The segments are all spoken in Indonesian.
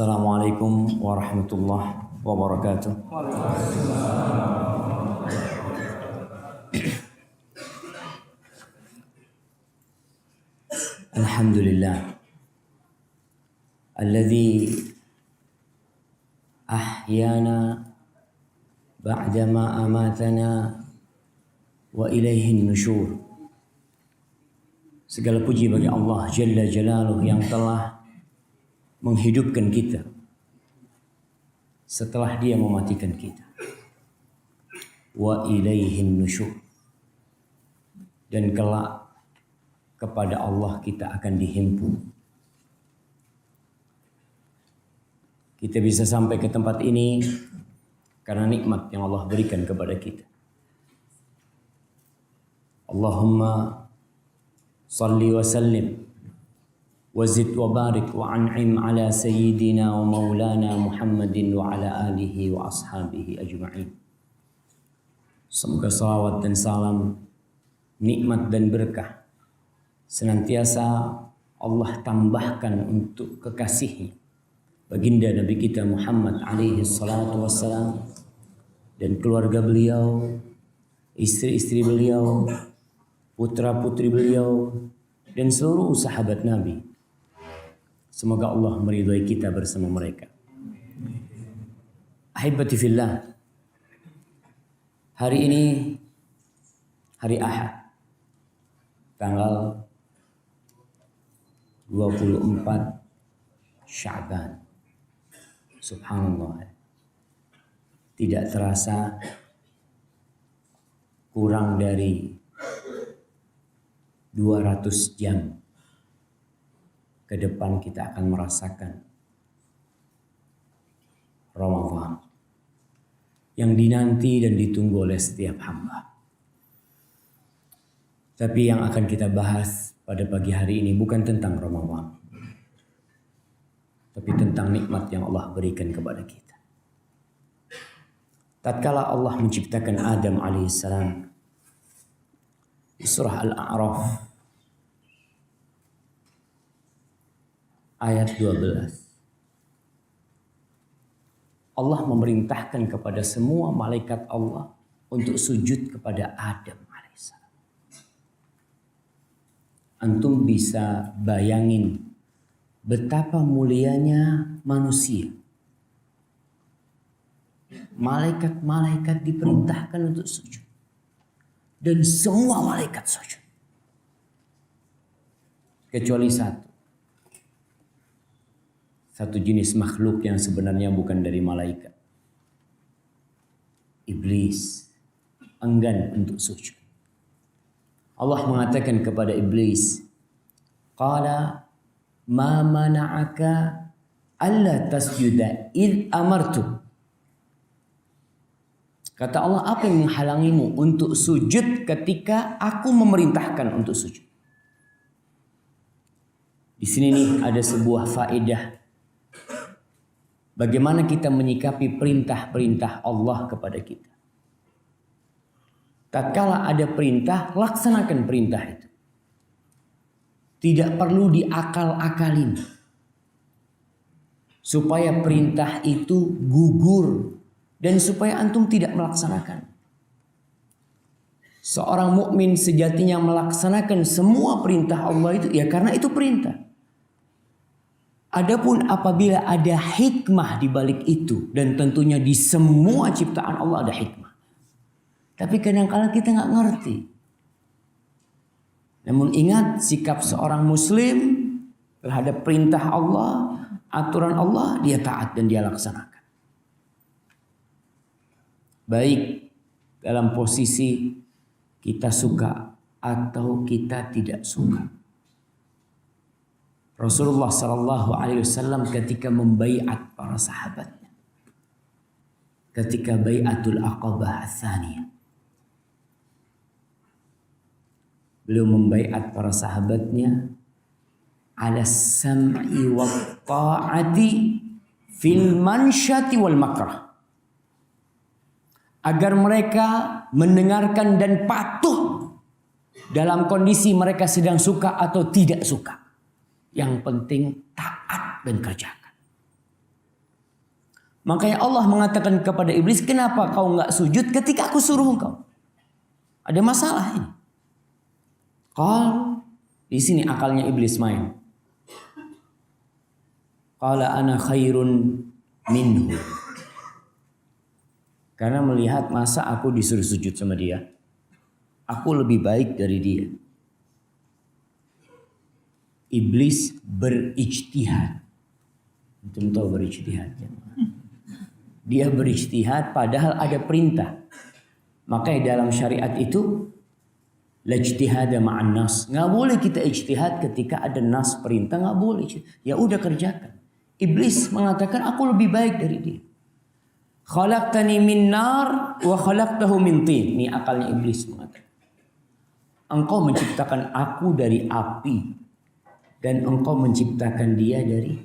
Assalamualaikum warahmatullahi wabarakatuh. Alhamdulillah alladzi ahyana ba'dama amatana wa ilaihin nusyur. Segala puji bagi Allah Jalla Jalaluhu yang telah menghidupkan kita setelah Dia mematikan kita. Wa ilaihin nusyur. Dan kelak kepada Allah kita akan dihimpun. Kita bisa sampai ke tempat ini karena nikmat yang Allah berikan kepada kita. Allahumma salli wa sallim wazid wa barik wa an'im ala sayyidina wa maulana Muhammadin wa ala alihi wa ashabihi ajma'in. Semoga salawat dan salam, nikmat dan berkah senantiasa Allah tambahkan untuk kekasihnya baginda Nabi kita Muhammad alaihi salatu wassalam dan keluarga beliau, istri-istri beliau, putra-putri beliau dan seluruh sahabat Nabi. Semoga Allah meridhai kita bersama mereka. Ahibati fillah. Hari ini hari Ahad. Tanggal 24 Sya'ban. Subhanallah. Tidak terasa kurang dari 200 jam ke depan kita akan merasakan Ramadan yang dinanti dan ditunggu oleh setiap hamba. Tapi yang akan kita bahas pada pagi hari ini bukan tentang Ramadan, tapi tentang nikmat yang Allah berikan kepada kita. Tatkala Allah menciptakan Adam alaihissalam di surah Al-A'raf ayat 12. Allah memerintahkan kepada semua malaikat Allah untuk sujud kepada Adam alaihissalam. Antum bisa bayangin betapa mulianya manusia. Malaikat-malaikat diperintahkan untuk sujud. Dan semua malaikat sujud. Kecuali satu jenis makhluk yang sebenarnya bukan dari malaikat. Iblis enggan untuk sujud. Allah mengatakan kepada iblis, qala ma mana'aka alla tasjuda id amartu. Kata Allah, apa yang menghalangimu untuk sujud ketika aku memerintahkan untuk sujud? Di sini nih ada sebuah faedah. Bagaimana kita menyikapi perintah-perintah Allah kepada kita. Tatkala ada perintah, laksanakan perintah itu. Tidak perlu diakal-akalin. Supaya perintah itu gugur dan supaya antum tidak melaksanakan. Seorang mukmin sejatinya melaksanakan semua perintah Allah itu ya karena itu perintah. Adapun apabila ada hikmah di balik itu, dan tentunya di semua ciptaan Allah ada hikmah. Tapi kadang-kala kita nggak ngerti. Namun ingat, sikap seorang muslim terhadap perintah Allah, aturan Allah, dia taat dan dia laksanakan. Baik dalam posisi kita suka atau kita tidak suka. Rasulullah sallallahu alaihi wasallam ketika membaiat para sahabatnya, ketika baiatul aqabah ats-tsaniyah, beliau membaiat para sahabatnya ala sam'i wa ta'ati fil mansyati wal makrah, agar mereka mendengarkan dan patuh dalam kondisi mereka sedang suka atau tidak suka. Yang penting taat dan kerjakan. Makanya Allah mengatakan kepada iblis, kenapa kau nggak sujud ketika aku suruh engkau? Ada masalah ini. Di sini akalnya iblis main. Qala ana khairun minhu. Karena melihat masa aku disuruh sujud sama dia, aku lebih baik dari dia. Iblis berijtihad. Antum tahu berijtihad ya? Dia berijtihad padahal ada perintah. Makanya dalam syariat itu lajtihada ma'an nas. Nggak boleh kita ijtihad ketika ada nas perintah, nggak boleh. Ya udah kerjakan. Iblis mengatakan aku lebih baik dari dia. Khalaqtani min nar wa khalaqtahu min tin. Ini akalnya iblis mengatakan. Engkau menciptakan aku dari api dan engkau menciptakan dia dari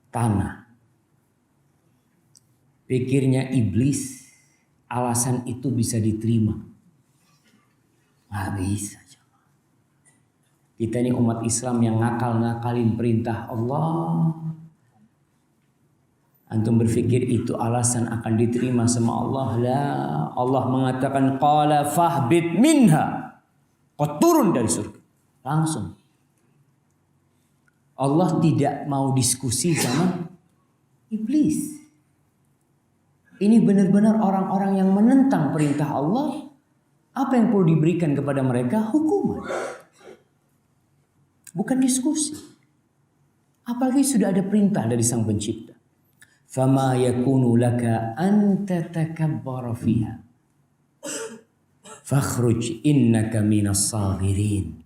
tanah. Pikirnya iblis alasan itu bisa diterima. Nggak bisa. Kita ini umat Islam yang ngakal-ngakalin perintah Allah. Antum berpikir itu alasan akan diterima sama Allah? Lah, Allah mengatakan qala fahbit minha. Kau turun dari surga. Langsung. Allah tidak mau diskusi sama iblis. Ini benar-benar orang-orang yang menentang perintah Allah. Apa yang perlu diberikan kepada mereka? Hukuman. Bukan diskusi. Apalagi sudah ada perintah dari Sang Pencipta. Fama yakunu laka an tatakabbara fiha. Fakhruj innaka minas saghirin.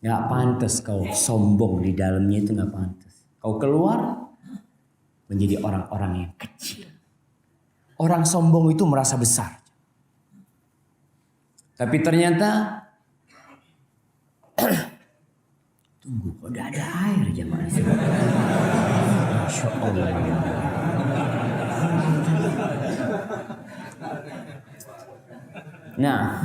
Gak pantas kau sombong di dalamnya, itu gak pantas. Kau keluar menjadi orang-orang yang kecil. Orang sombong itu merasa besar. Tapi ternyata tunggu, kok udah ada air jemaah. Masya Allah. Nah,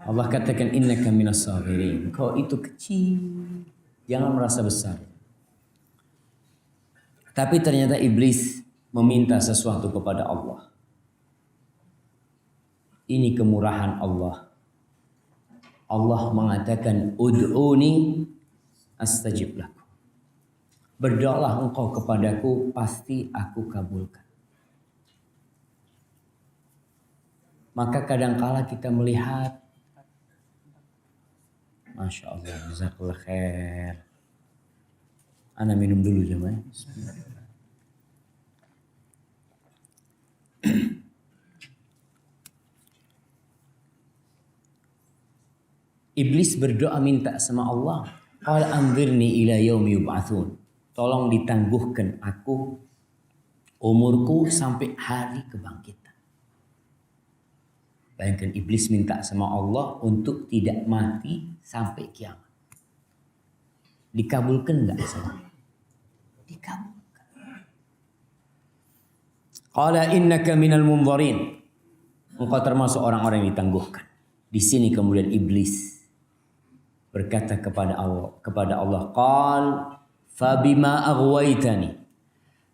Allah katakan innaka minas saghirin. Kau itu kecil. Jangan merasa besar. Tapi ternyata iblis meminta sesuatu kepada Allah. Ini kemurahan Allah. Allah mengatakan ud'uni astajib lakum. Berdoalah engkau kepadaku, pasti aku kabulkan. Maka kadangkala kita melihat, Masya Allah, jazakallah khair. Ana minum dulu jemaah. Iblis berdoa minta sama Allah, qala anzirni ila yaumi yub'atsun. Tolong ditangguhkan aku umurku sampai hari kebangkitan. Bayangkan iblis minta sama Allah untuk tidak mati sampai kiamat. Dikabulkan enggak sama? Dikabulkan. Qala innaka minal munzarin. Engkau termasuk orang-orang yang ditangguhkan. Di sini kemudian iblis berkata kepada Allah, qal fabima aghwaytani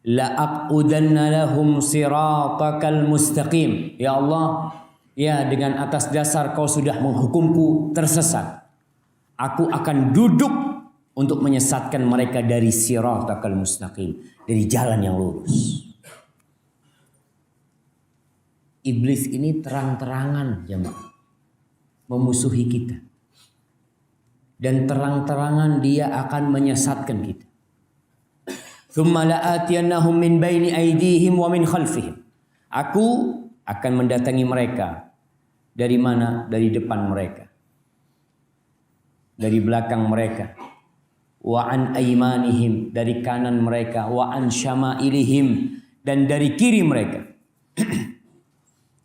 la aqudanna lahum siratakal mustaqim. Ya Allah, ya dengan atas dasar kau sudah menghukumku tersesat, aku akan duduk untuk menyesatkan mereka dari siratakal mustaqim, dari jalan yang lurus. Iblis ini terang-terangan jemaah memusuhi kita. Dan terang-terangan dia akan menyesatkan kita. Tsumma la'atiyannahum min baini aydihim wa min khalfihim. Aku akan mendatangi mereka. Dari mana? Dari depan mereka. Dari belakang mereka. Wa an aymanihim, dari kanan mereka. Wa an syama'ilihim, dan dari kiri mereka.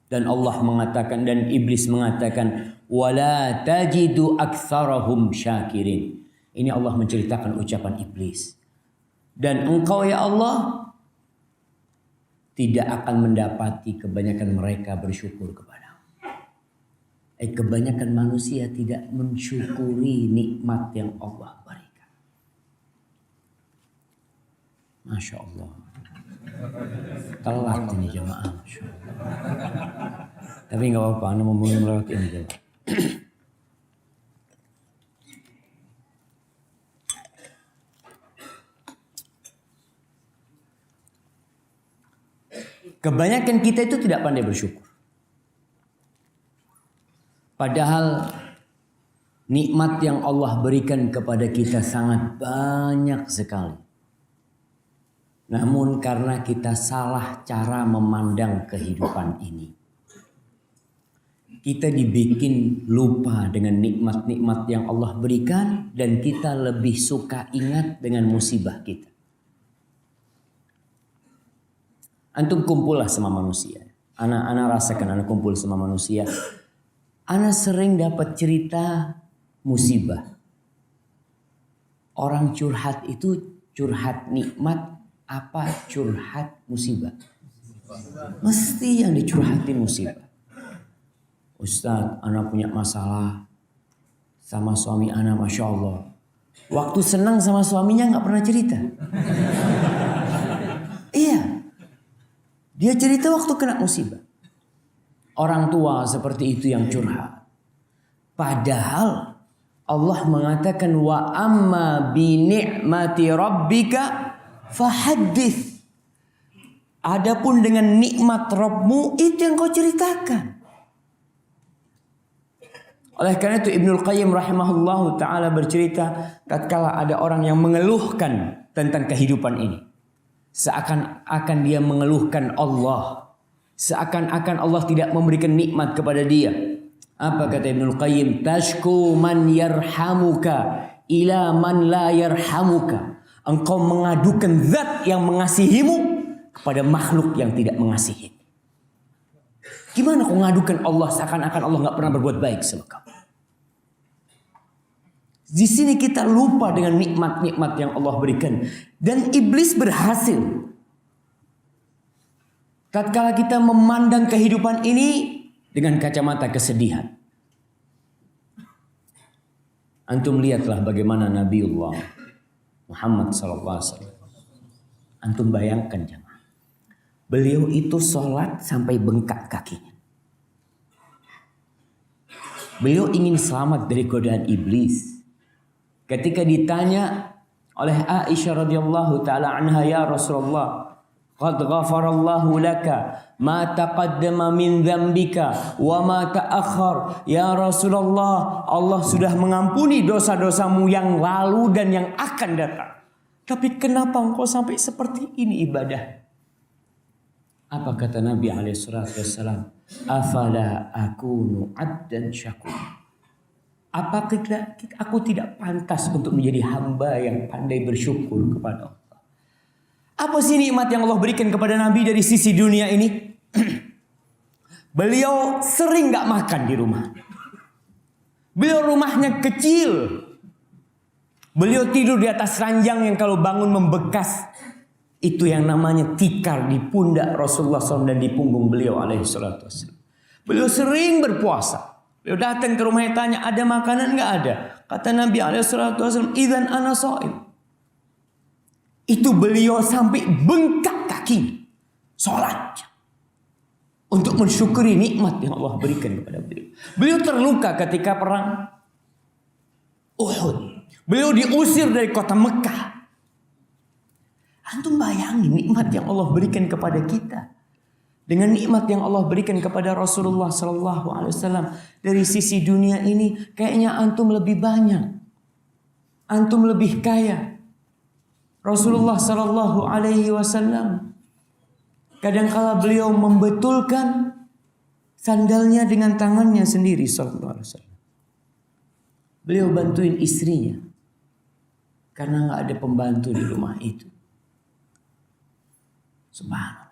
Dan Allah mengatakan, dan iblis mengatakan, wala tajidu aktsarahum syakirin. Ini Allah menceritakan ucapan iblis. Dan engkau ya Allah tidak akan mendapati kebanyakan mereka bersyukur kepada-Mu. Kebanyakan manusia tidak mensyukuri nikmat yang Allah berikan. Masya Allah. Telat ini jamaah. Masya Allah. Tapi nggak apa-apa, Anda mau melewati ini jamaah. Kebanyakan kita itu tidak pandai bersyukur. Padahal nikmat yang Allah berikan kepada kita sangat banyak sekali. Namun karena kita salah cara memandang kehidupan ini, kita dibikin lupa dengan nikmat-nikmat yang Allah berikan dan kita lebih suka ingat dengan musibah kita. Antum kumpullah sama manusia. Ana rasakan ana kumpul sama manusia. Ana sering dapat cerita musibah. Orang curhat itu curhat nikmat apa curhat musibah? Mesti yang dicurhatin musibah. Ustaz, ana punya masalah sama suami ana, Masya Allah. Waktu senang sama suaminya nggak pernah cerita. Iya. Dia cerita waktu kena musibah. Orang tua seperti itu yang curhat. Padahal Allah mengatakan wa amma bi ni'mati rabbika fahaddits. Adapun dengan nikmat Rabbmu itu yang kau ceritakan. Oleh karena itu Ibnul Qayyim rahimahullahu taala bercerita, tatkala ada orang yang mengeluhkan tentang kehidupan ini, seakan-akan dia mengeluhkan Allah, seakan-akan Allah tidak memberikan nikmat kepada dia. Apa kata Ibnul Qayyim? Tashku man yarhamuka ila man la yarhamuka. Engkau mengadukan zat yang mengasihimu kepada makhluk yang tidak mengasihimu. Gimana kau mengadukan Allah seakan-akan Allah nggak pernah berbuat baik sama kamu? Di sini kita lupa dengan nikmat-nikmat yang Allah berikan. Dan iblis berhasil. Tatkala kita memandang kehidupan ini dengan kacamata kesedihan. Antum lihatlah bagaimana Nabiullah Muhammad SAW. Antum bayangkan jemaah. Beliau itu sholat sampai bengkak kakinya. Beliau ingin selamat dari godaan iblis. Ketika ditanya oleh Aisyah radhiyallahu taala anha, ya Rasulullah, qad ghafarallahu laka ma taqaddama min dzambika wa ma ta'akhkhar. Ya Rasulullah, Allah sudah mengampuni dosa-dosamu yang lalu dan yang akan datang. Tapi kenapa engkau sampai seperti ini ibadah? Apa kata Nabi alaihi salatu wassalam? Afala akunu 'abdan syakur. Apakah aku tidak pantas untuk menjadi hamba yang pandai bersyukur kepada Allah? Apa sih nikmat yang Allah berikan kepada Nabi dari sisi dunia ini? Beliau sering gak makan di rumah. Beliau rumahnya kecil. Beliau tidur di atas ranjang yang kalau bangun membekas. Itu yang namanya tikar di pundak Rasulullah SAW dan di punggung beliau alaihi salatu wassalam. Beliau sering berpuasa. Beliau datang ke rumahnya tanya, ada makanan nggak ada? Kata Nabi SAW, idzan ana shaim. Itu beliau sampai bengkak kaki, sholat untuk mensyukuri nikmat yang Allah berikan kepada beliau. Beliau terluka ketika perang Uhud. Beliau diusir dari kota Mekah. Antum bayangin nikmat yang Allah berikan kepada kita. Dengan nikmat yang Allah berikan kepada Rasulullah SAW dari sisi dunia ini, kayaknya antum lebih banyak, antum lebih kaya. Rasulullah SAW kadangkala beliau membetulkan sandalnya dengan tangannya sendiri. SAW. Beliau bantuin istrinya karena nggak ada pembantu di rumah itu. Subhanallah.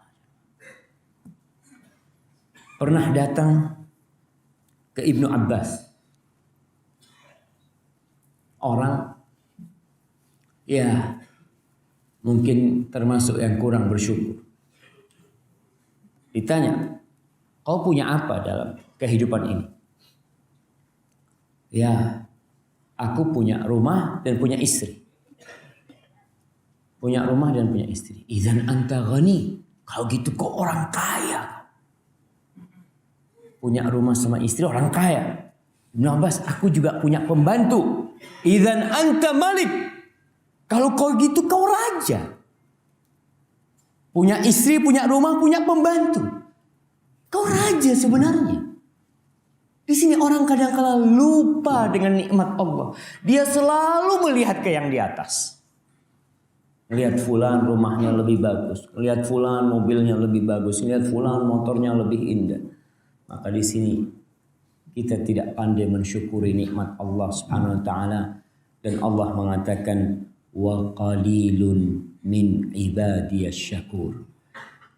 Pernah datang ke Ibnu Abbas. Orang ya mungkin termasuk yang kurang bersyukur. Ditanya, kau punya apa dalam kehidupan ini? Ya, aku punya rumah dan punya istri. punya rumah dan punya istri. Idzan anta ghani. Kalau gitu kok orang kaya. Punya rumah sama istri orang kaya. Ibnu Abbas, aku juga punya pembantu. Idzan anta malik. Kalau kau gitu kau raja. Punya istri, punya rumah, punya pembantu. Kau raja sebenarnya. Di sini orang kadang-kala lupa dengan nikmat Allah. Dia selalu melihat ke yang di atas. Lihat fulan rumahnya lebih bagus, lihat fulan mobilnya lebih bagus, lihat fulan motornya lebih indah. Maka di sini kita tidak pandai mensyukuri nikmat Allah Subhanahu wa taala, dan Allah mengatakan wa qalilun min ibadiyasy syakur.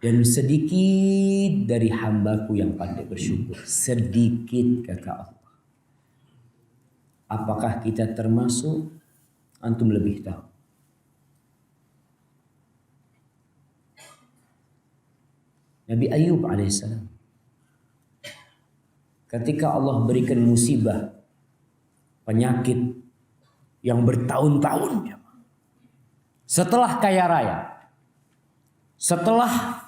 Dan sedikit dari hambaku yang pandai bersyukur. Sedikit, kata Allah. Apakah kita termasuk? Antum lebih tahu. Nabi Ayub alaihissalam, ketika Allah berikan musibah, penyakit yang bertahun-tahun, setelah kaya raya, setelah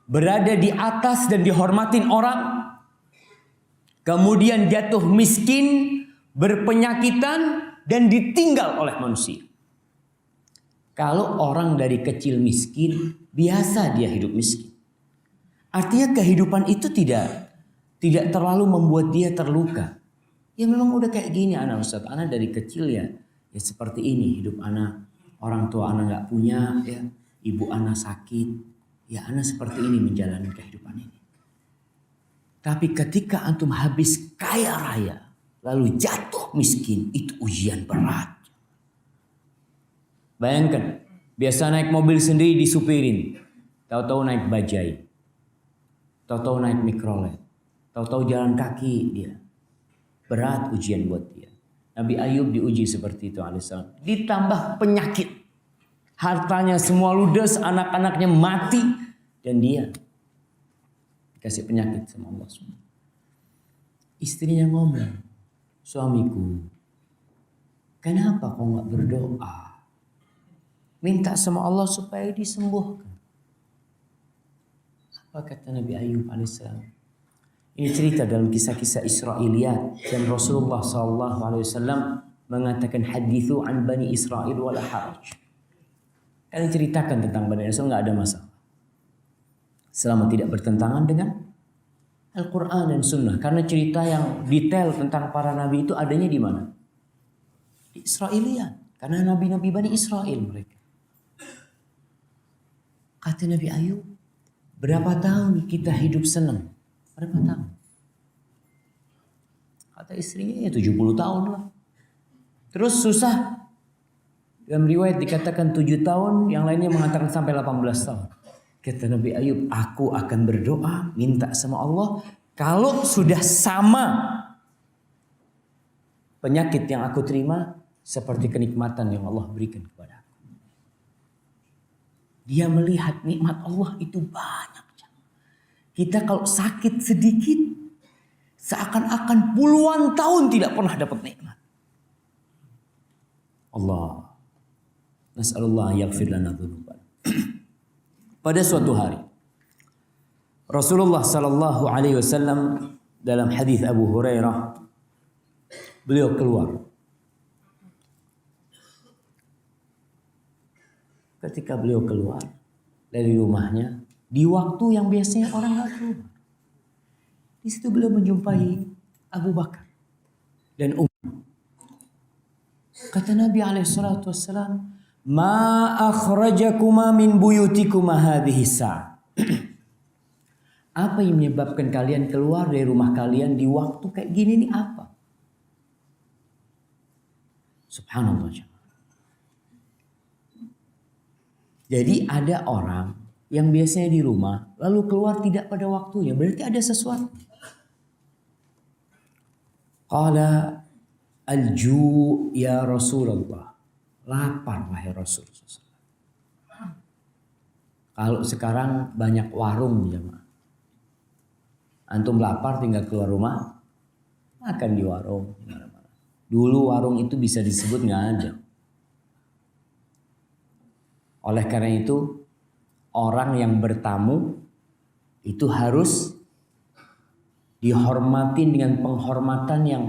berada di atas dan dihormatin orang, kemudian jatuh miskin, berpenyakitan, dan ditinggal oleh manusia. Kalau orang dari kecil miskin, biasa dia hidup miskin. Artinya kehidupan itu tidak terlalu membuat dia terluka. Ya memang udah kayak gini anak Ustaz. Anak dari kecil ya seperti ini hidup anak. Orang tua anak nggak punya, ya ibu anak sakit, ya anak seperti ini menjalani kehidupan ini. Tapi ketika antum habis kaya raya, lalu jatuh miskin, itu ujian berat. Bayangkan, biasa naik mobil sendiri disupirin, tahu-tahu naik bajai, tahu-tahu naik mikrolet, tahu-tahu jalan kaki dia. Berat ujian buat dia. Nabi Ayub diuji seperti itu alaihissalam. Ditambah penyakit, hartanya semua ludes, anak-anaknya mati, dan dia dikasih penyakit sama Allah SWT. Istrinya ngomong, suamiku, kenapa kau nggak berdoa? Minta sama Allah supaya disembuhkan. Apa kata Nabi Ayub alaihissalam? Ini cerita dalam kisah-kisah Israiliyat, dan Rasulullah SAW mengatakan hadithu an Bani Israil wala haraj. Kalian ceritakan tentang Bani Israil, nggak ada masalah. Selama tidak bertentangan dengan Al-Quran dan Sunnah. Karena cerita yang detail tentang para nabi itu adanya di mana? Di Israiliyat. Karena nabi-nabi Bani Israil mereka. Kata Nabi Ayub, berapa tahun kita hidup senang? Berapa tahun? Kata istrinya ya 70 tahun lah. Terus susah. Dalam riwayat dikatakan 7 tahun, yang lainnya mengatakan sampai 18 tahun. Kata Nabi Ayub, aku akan berdoa, minta sama Allah, kalau sudah sama penyakit yang aku terima, seperti kenikmatan yang Allah berikan kepada aku. Dia melihat nikmat Allah itu banyak. Kita kalau sakit sedikit, seakan-akan puluhan tahun tidak pernah dapat nikmat. Allah. Nas'alullah yaghfir lana dzunubana. Pada suatu hari, Rasulullah sallallahu alaihi wasallam dalam hadis Abu Hurairah, beliau keluar. Ketika beliau keluar dari rumahnya, di waktu yang biasanya orang nggak keluar, di situ beliau menjumpai Abu Bakar dan Umar. Kata Nabi alaihissalatu wassalam, ma akhrajakuma min buyutikuma hadhihi sa'. Apa yang menyebabkan kalian keluar dari rumah kalian di waktu kayak gini nih apa? Subhanallah. Jadi ada orang yang biasanya di rumah lalu keluar tidak pada waktunya, berarti ada sesuatu. Qala al-ju' ya Rasulullah. Lapar wahai Rasul. Kalau sekarang banyak warung jemaah. Antum lapar tinggal keluar rumah, makan di warung. Dulu warung itu bisa disebut nggak ada. Oleh karena itu, orang yang bertamu itu harus dihormatin dengan penghormatan yang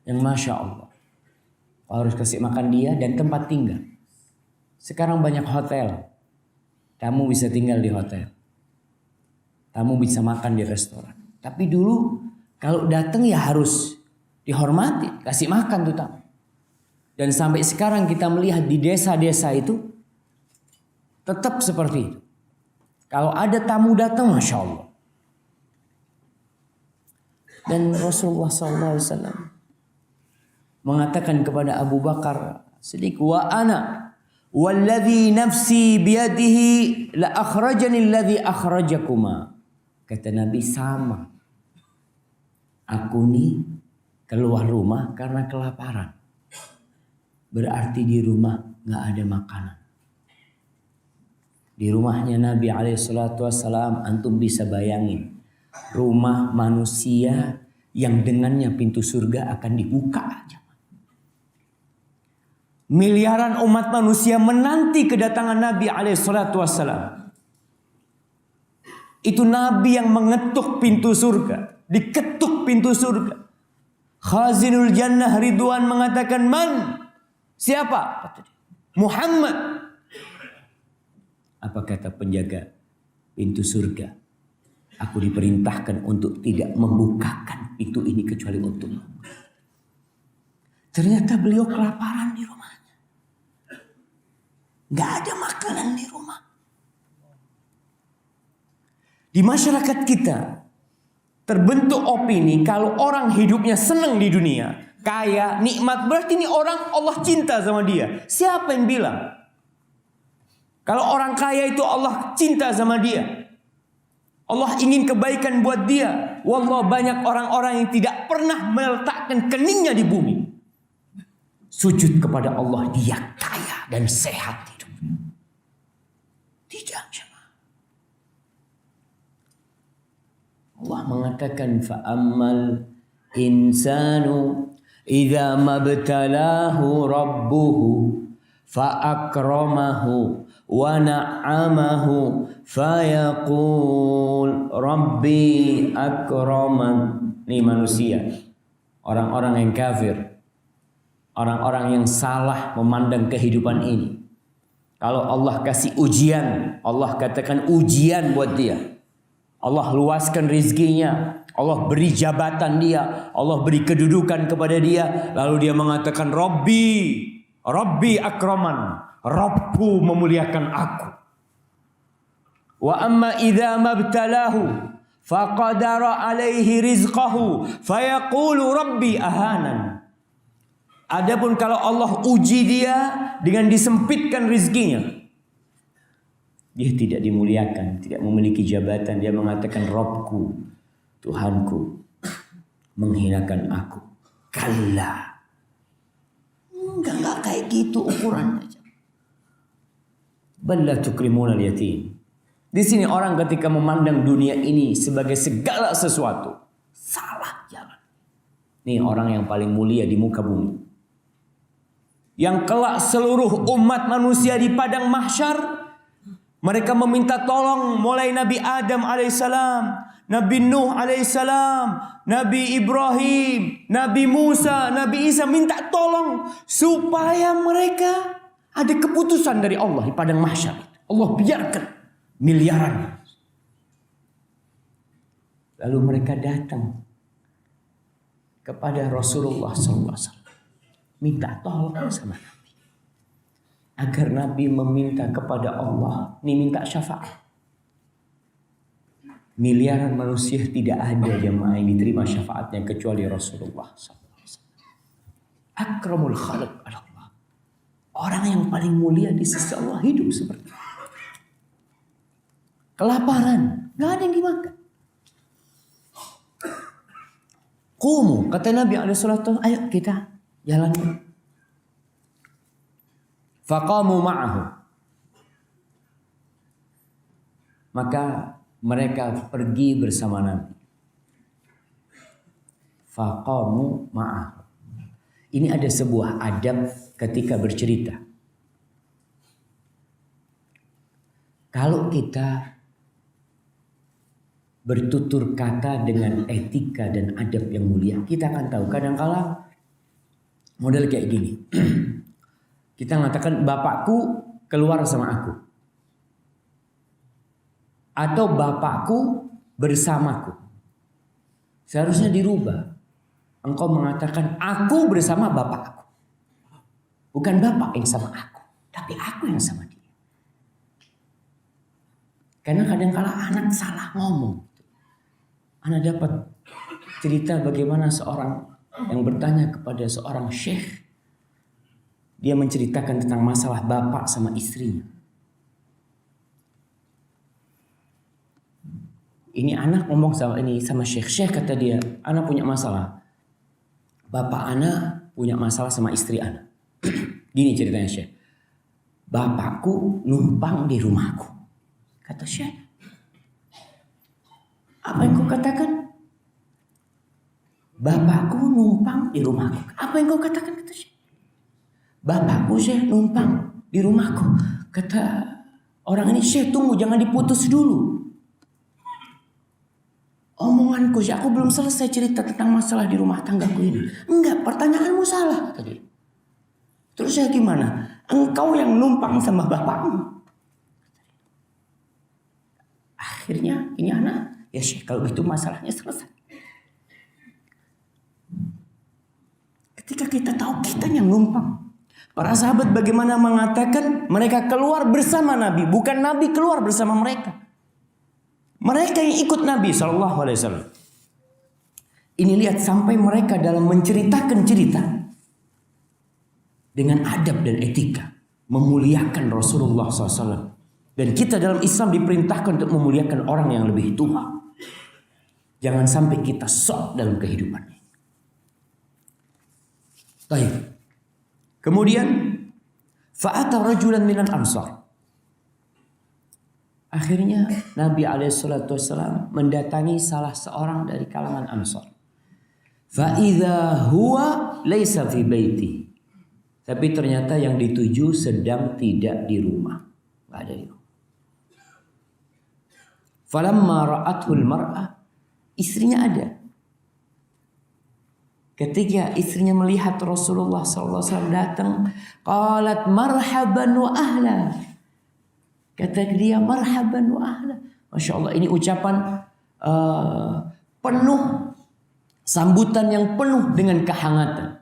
Masya Allah. Harus kasih makan dia dan tempat tinggal. Sekarang banyak hotel. Tamu bisa tinggal di hotel. Tamu bisa makan di restoran. Tapi dulu kalau datang ya harus dihormati, kasih makan tuh tamu. Dan sampai sekarang kita melihat di desa-desa itu tetap seperti itu. Kalau ada tamu datang, Masya Allah. Dan Rasulullah SAW mengatakan kepada Abu Bakar Siddiq, wa ana walladhi nafsi biyadihi la akhrajani alladhi akhrajakuma. Kata Nabi, sama. Aku nih keluar rumah karena kelaparan. Berarti di rumah gak ada makanan. Di rumahnya Nabi SAW, antum bisa bayangin. Rumah manusia yang dengannya pintu surga akan dibuka aja. Miliaran umat manusia menanti kedatangan Nabi SAW. Itu Nabi yang mengetuk pintu surga. Diketuk pintu surga. Khazinul Jannah Ridwan mengatakan, man? Siapa? Muhammad. Apa kata penjaga pintu surga? Aku diperintahkan untuk tidak membukakan pintu ini kecuali untukmu. Ternyata beliau kelaparan di rumahnya. Gak ada makanan di rumah. Di masyarakat kita terbentuk opini kalau orang hidupnya senang di dunia, kaya, nikmat, berarti ini orang Allah cinta sama dia. Siapa yang bilang? Kalau orang kaya itu Allah cinta sama dia. Allah ingin kebaikan buat dia. Wallah, banyak orang-orang yang tidak pernah meletakkan keningnya di bumi. Sujud kepada Allah, dia kaya dan sehat hidupnya. Tidak. Allah mengatakan, fa'ammal insanu idza mabtalahu rabbuhu fa'akramahu wa na'amahu fayaqul rabbi akraman. Ini manusia, orang-orang yang kafir, orang-orang yang salah memandang kehidupan ini. Kalau Allah kasih ujian, Allah katakan ujian buat dia. Allah luaskan rizkinya, Allah beri jabatan dia, Allah beri kedudukan kepada dia, lalu dia mengatakan Rabbi akraman, Rabbku memuliakan aku. Wa amma idza mabtalahu faqadara alaihi rizqahu fayaqulu rabbi ahanan. Adapun kalau Allah uji dia dengan disempitkan rizkinya, dia tidak dimuliakan, tidak memiliki jabatan. Dia mengatakan Rabbku, Tuhanku menghinakan aku. Kalla. Enggak kayak gitu ukurannya. Bal la tukrimuna al-yatim. Di sini orang ketika memandang dunia ini sebagai segala sesuatu, salah jalan. Ini orang yang paling mulia di muka bumi. Yang kelak seluruh umat manusia di padang mahsyar, mereka meminta tolong mulai Nabi Adam alaihissalam, Nabi Nuh alaihissalam, Nabi Ibrahim, Nabi Musa, Nabi Isa, minta tolong supaya mereka ada keputusan dari Allah di padang mahsyar. Allah biarkan miliaran. Lalu mereka datang kepada Rasulullah SAW, minta tolong sama Nabi. Agar Nabi meminta kepada Allah, ini minta syafaat. Miliaran manusia tidak ada jemaah yang diterima syafaatnya kecuali Rasulullah SAW. Akramul khalq Allah. Orang yang paling mulia di sisi Allah hidup seperti itu. Kelaparan, gak ada yang dimakan. Qumu, kata Nabi SAW, ayo kita jalan. Faqamu ma'ahu. Maka mereka pergi bersama Nabi. Faqamu ma'ahu. Ini ada sebuah adab ketika bercerita. Kalau kita bertutur kata dengan etika dan adab yang mulia, kita akan tahu kadang-kala model kayak gini. Kita mengatakan bapakku keluar sama aku. Atau bapakku bersamaku. Seharusnya dirubah. Engkau mengatakan aku bersama bapakku. Bukan bapak yang sama aku, tapi aku yang sama dia. Karena kadang-kala anak salah ngomong. Anak dapat cerita bagaimana seorang yang bertanya kepada seorang syekh. Dia menceritakan tentang masalah bapak sama istrinya. Ini anak ngomong sama syekh. Syekh kata dia, anak punya masalah. Bapak anak punya masalah sama istri anak. Gini ceritanya syekh. Bapakku numpang di rumahku. Kata syekh. Apa yang kau katakan? Bapakku numpang di rumahku. Apa yang kau katakan? Kata syekh. Bapakku syekh numpang di rumahku. Kata orang ini, syekh tunggu jangan diputus dulu. Omonganku syekh, aku belum selesai cerita tentang masalah di rumah tanggaku ini. Enggak, pertanyaanmu salah tadi. Terus saya gimana? Engkau yang numpang sama bapakmu. Akhirnya ini anak, ya syekh kalau gitu masalahnya selesai. Ketika kita tahu kita yang numpang. Para sahabat bagaimana mengatakan mereka keluar bersama Nabi, bukan Nabi keluar bersama mereka. Mereka yang ikut Nabi SAW. Ini lihat sampai mereka dalam menceritakan cerita dengan adab dan etika, memuliakan Rasulullah SAW. Dan kita dalam Islam diperintahkan untuk memuliakan orang yang lebih tua. Jangan sampai kita sok dalam kehidupan ini. Baik. Kemudian fa'ata rajulan minal ansar. Akhirnya Nabi SAW mendatangi salah seorang dari kalangan Ansar. Fa'idha huwa laysa fi baiti. Tapi ternyata yang dituju sedang tidak di rumah. Gak ada di rumah. Falamma ra'athul mar'ah. Istrinya ada. Ketika istrinya melihat Rasulullah SAW datang, qalat marhaban wa ahla. Kata dia marhaban wa ahla. Masya Allah, ini ucapan penuh, sambutan yang penuh dengan kehangatan.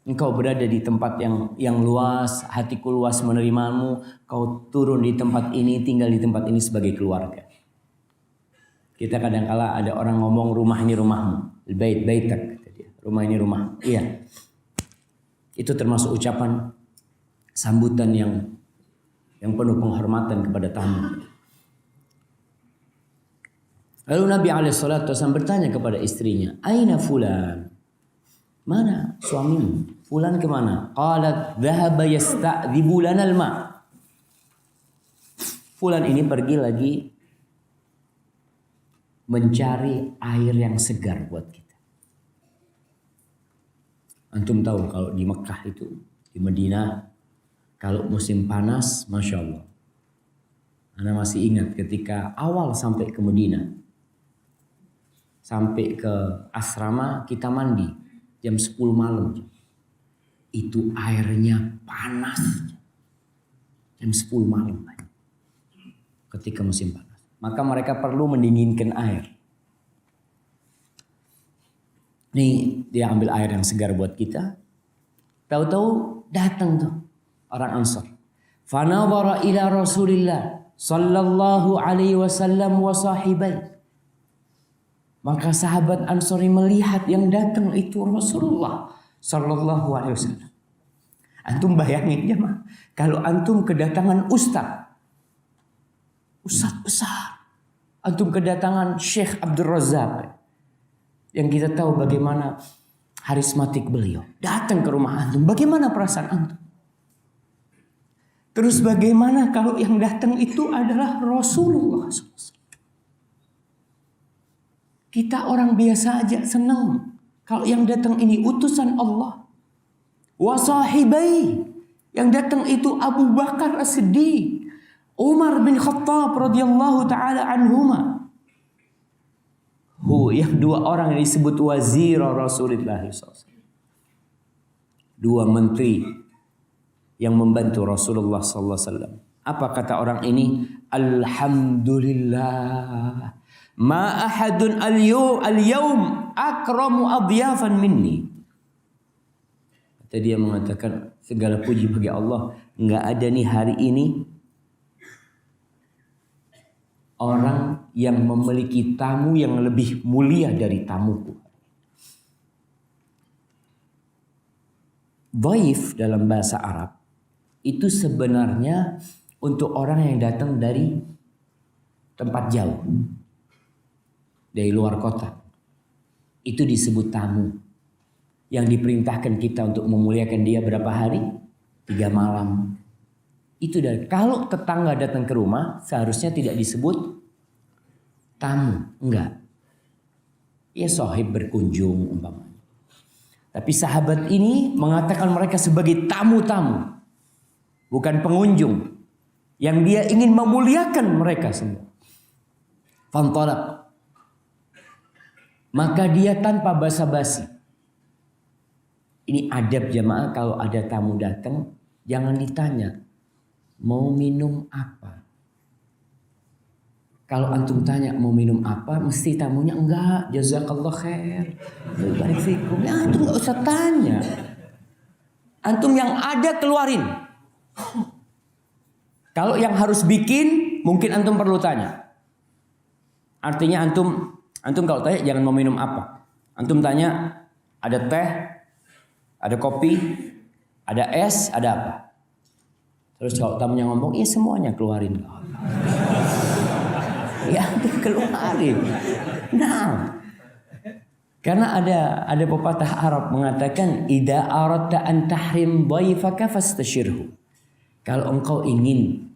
Engkau berada di tempat yang luas, hatiku luas menerimamu. Kau turun di tempat ini, tinggal di tempat ini sebagai keluarga. Kita kadang-kala ada orang ngomong rumah ini rumahmu. Bait baitak, kata dia. Rumah ini rumah. Iya. Itu termasuk ucapan sambutan yang penuh penghormatan kepada tamu. Lalu Nabi SAW bertanya kepada istrinya, Aina fulan? Mana suamimu? Fulan kemana? Qalat dhahaba yasta'dhibu lana al-ma. Fulan ini pergi lagi mencari air yang segar buat kita. Antum tahu kalau di Mekah itu, di Madinah, kalau musim panas, Masya Allah. Anda masih ingat ketika awal sampai ke Madinah. Sampai ke asrama kita mandi. Jam 10 malam. Itu airnya panas. Jam 10 malam. Ketika musim panas. Maka mereka perlu mendinginkan air. Nih dia ambil air yang segar buat kita. Tahu-tahu datang tuh orang Ansar. Fanawara ila Rasulillah sallallahu alaihi wasallam wa sahibai. Maka sahabat Ansari melihat yang datang itu Rasulullah sallallahu alaihi wasallam. Antum bayangin ya mah, kalau antum kedatangan ustaz besar. Antum kedatangan Syekh Abdul Razak yang kita tahu bagaimana harismatik beliau. Datang ke rumah antum, bagaimana perasaan antum? Terus bagaimana kalau yang datang itu adalah Rasulullah SAW? Kita orang biasa aja senang kalau yang datang ini utusan Allah. Wa sahibai, yang datang itu Abu Bakar As-Siddiq, Umar bin Khattab radhiyallahu taala anhuma. Yang dua orang yang disebut wazir Rasulullah SAW. Dua menteri yang membantu Rasulullah SAW. Apa kata orang ini? Alhamdulillah. Ma ahadun al-yawm akramu adyafan minni. Kata dia mengatakan, segala puji bagi Allah. Enggak ada nih hari ini orang yang memiliki tamu yang lebih mulia dari tamuku. Dhaif dalam bahasa Arab itu sebenarnya untuk orang yang datang dari tempat jauh, dari luar kota. Itu disebut tamu. Yang diperintahkan kita untuk memuliakan dia berapa hari? 3 malam. Itu dari kalau tetangga datang ke rumah seharusnya tidak disebut tamu, enggak. Ya sahib berkunjung umpamanya. Tapi sahabat ini mengatakan mereka sebagai tamu-tamu, bukan pengunjung, yang dia ingin memuliakan mereka semua. Fantalaq. Maka dia tanpa basa-basi. Ini adab jamaah, kalau ada tamu datang jangan ditanya mau minum apa. Kalau antum tanya mau minum apa, mesti tamunya enggak, jazakallah khair, barik fikum. Ya, antum enggak usah tanya. Antum yang ada keluarin. Kalau yang harus bikin, mungkin antum perlu tanya. Artinya antum kalau tanya jangan mau minum apa. Antum tanya ada teh, ada kopi, ada es, ada apa. Terus kalau tamunya ngomong, iya semuanya keluarin. Ya keluarin. Nah, karena ada pepatah Arab mengatakan idza aradta an tahrim dhaifaka fastashirhu. Kalau engkau ingin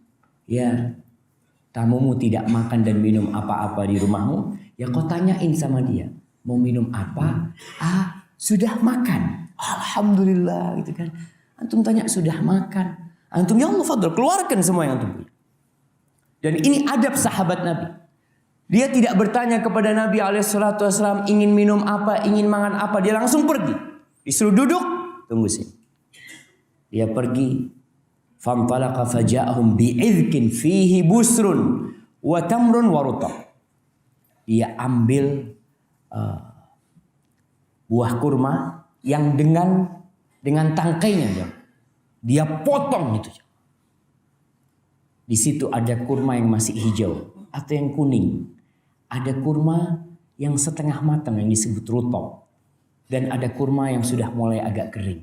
ya tamumu tidak makan dan minum apa-apa di rumahmu, ya kau tanyain sama dia, mau minum apa? Ah, sudah makan. Alhamdulillah gitu kan. Antum tanya sudah makan. Antum ya Allah fadl, keluarkan semua yang antum punya. Dan ini adab sahabat Nabi. Dia tidak bertanya kepada Nabi SAW ingin minum apa, ingin makan apa. Dia langsung pergi. Disuruh duduk, tunggu sini. Dia pergi. Famtalaqa faja'ahum bi'idhkin fihi busrun wa tamrun wa rutab. Dia ambil buah kurma yang dengan tangkainya. Dia potong itu. Di situ ada kurma yang masih hijau atau yang kuning. Ada kurma yang setengah matang yang disebut rutab. Dan ada kurma yang sudah mulai agak kering.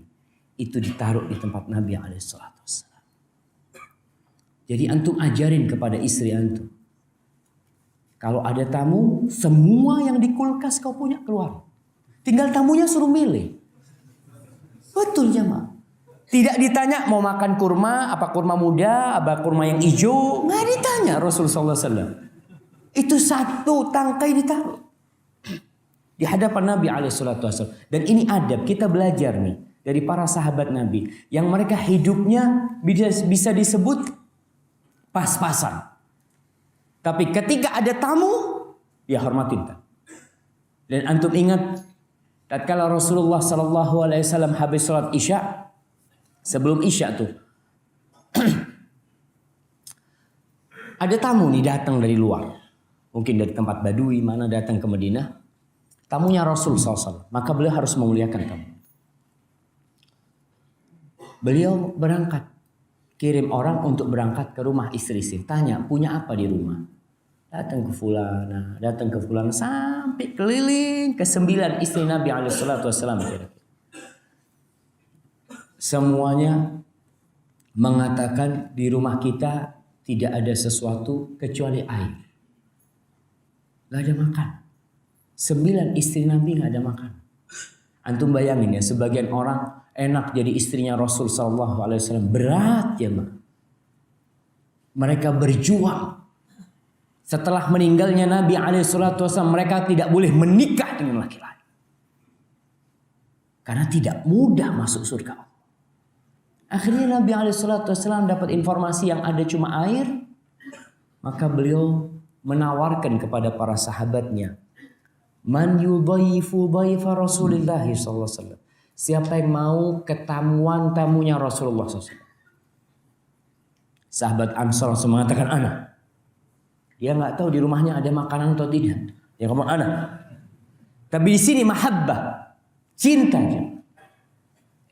Itu ditaruh di tempat Nabi SAW. Jadi antum ajarin kepada istri antum. Kalau ada tamu, semua yang di kulkas kau punya keluar. Tinggal tamunya suruh milih. Betul jemaah. Tidak ditanya mau makan kurma, apa kurma muda, apa kurma yang hijau. Nggak ditanya Rasulullah SAW. Itu satu tangkai ditaruh. Di hadapan Nabi SAW. Dan ini adab, kita belajar nih. Dari para sahabat Nabi. Yang mereka hidupnya bisa disebut pas-pasan. Tapi ketika ada tamu, dia hormatin tamu. Dan antum ingat, tatkala Rasulullah SAW habis sholat Isya, sebelum Isya tuh, ada tamu nih datang dari luar, mungkin dari tempat Badui mana datang ke Madinah, tamunya Rasul SAW, maka beliau harus memuliakan tamu. Beliau berangkat. Kirim orang untuk berangkat ke rumah istri-istri. Tanya, punya apa di rumah? Datang ke fulana, sampai keliling ke 9 istri Nabi SAW. Semuanya mengatakan di rumah kita tidak ada sesuatu kecuali air. Gak ada makan. 9 istri Nabi gak ada makan. Antum bayangin ya, sebagian orang enak jadi istrinya Rasul SAW. Berat ya mak. Mereka berjuang. Setelah meninggalnya Nabi SAW, mereka tidak boleh menikah dengan laki-laki. Karena tidak mudah masuk surga Allah. Akhirnya Nabi SAW dapat informasi yang ada cuma air. Maka beliau menawarkan kepada para sahabatnya, man yudhaifu dhaifa Rasulillah sallallahu alaihi wasallam. Siapa yang mau ketamuan tamunya Rasulullah SAW. Sahabat Ansar langsung mengatakan ana. Dia nggak tahu di rumahnya ada makanan atau tidak. Dia ngomong ana. Tapi di sini mahabbah, cinta.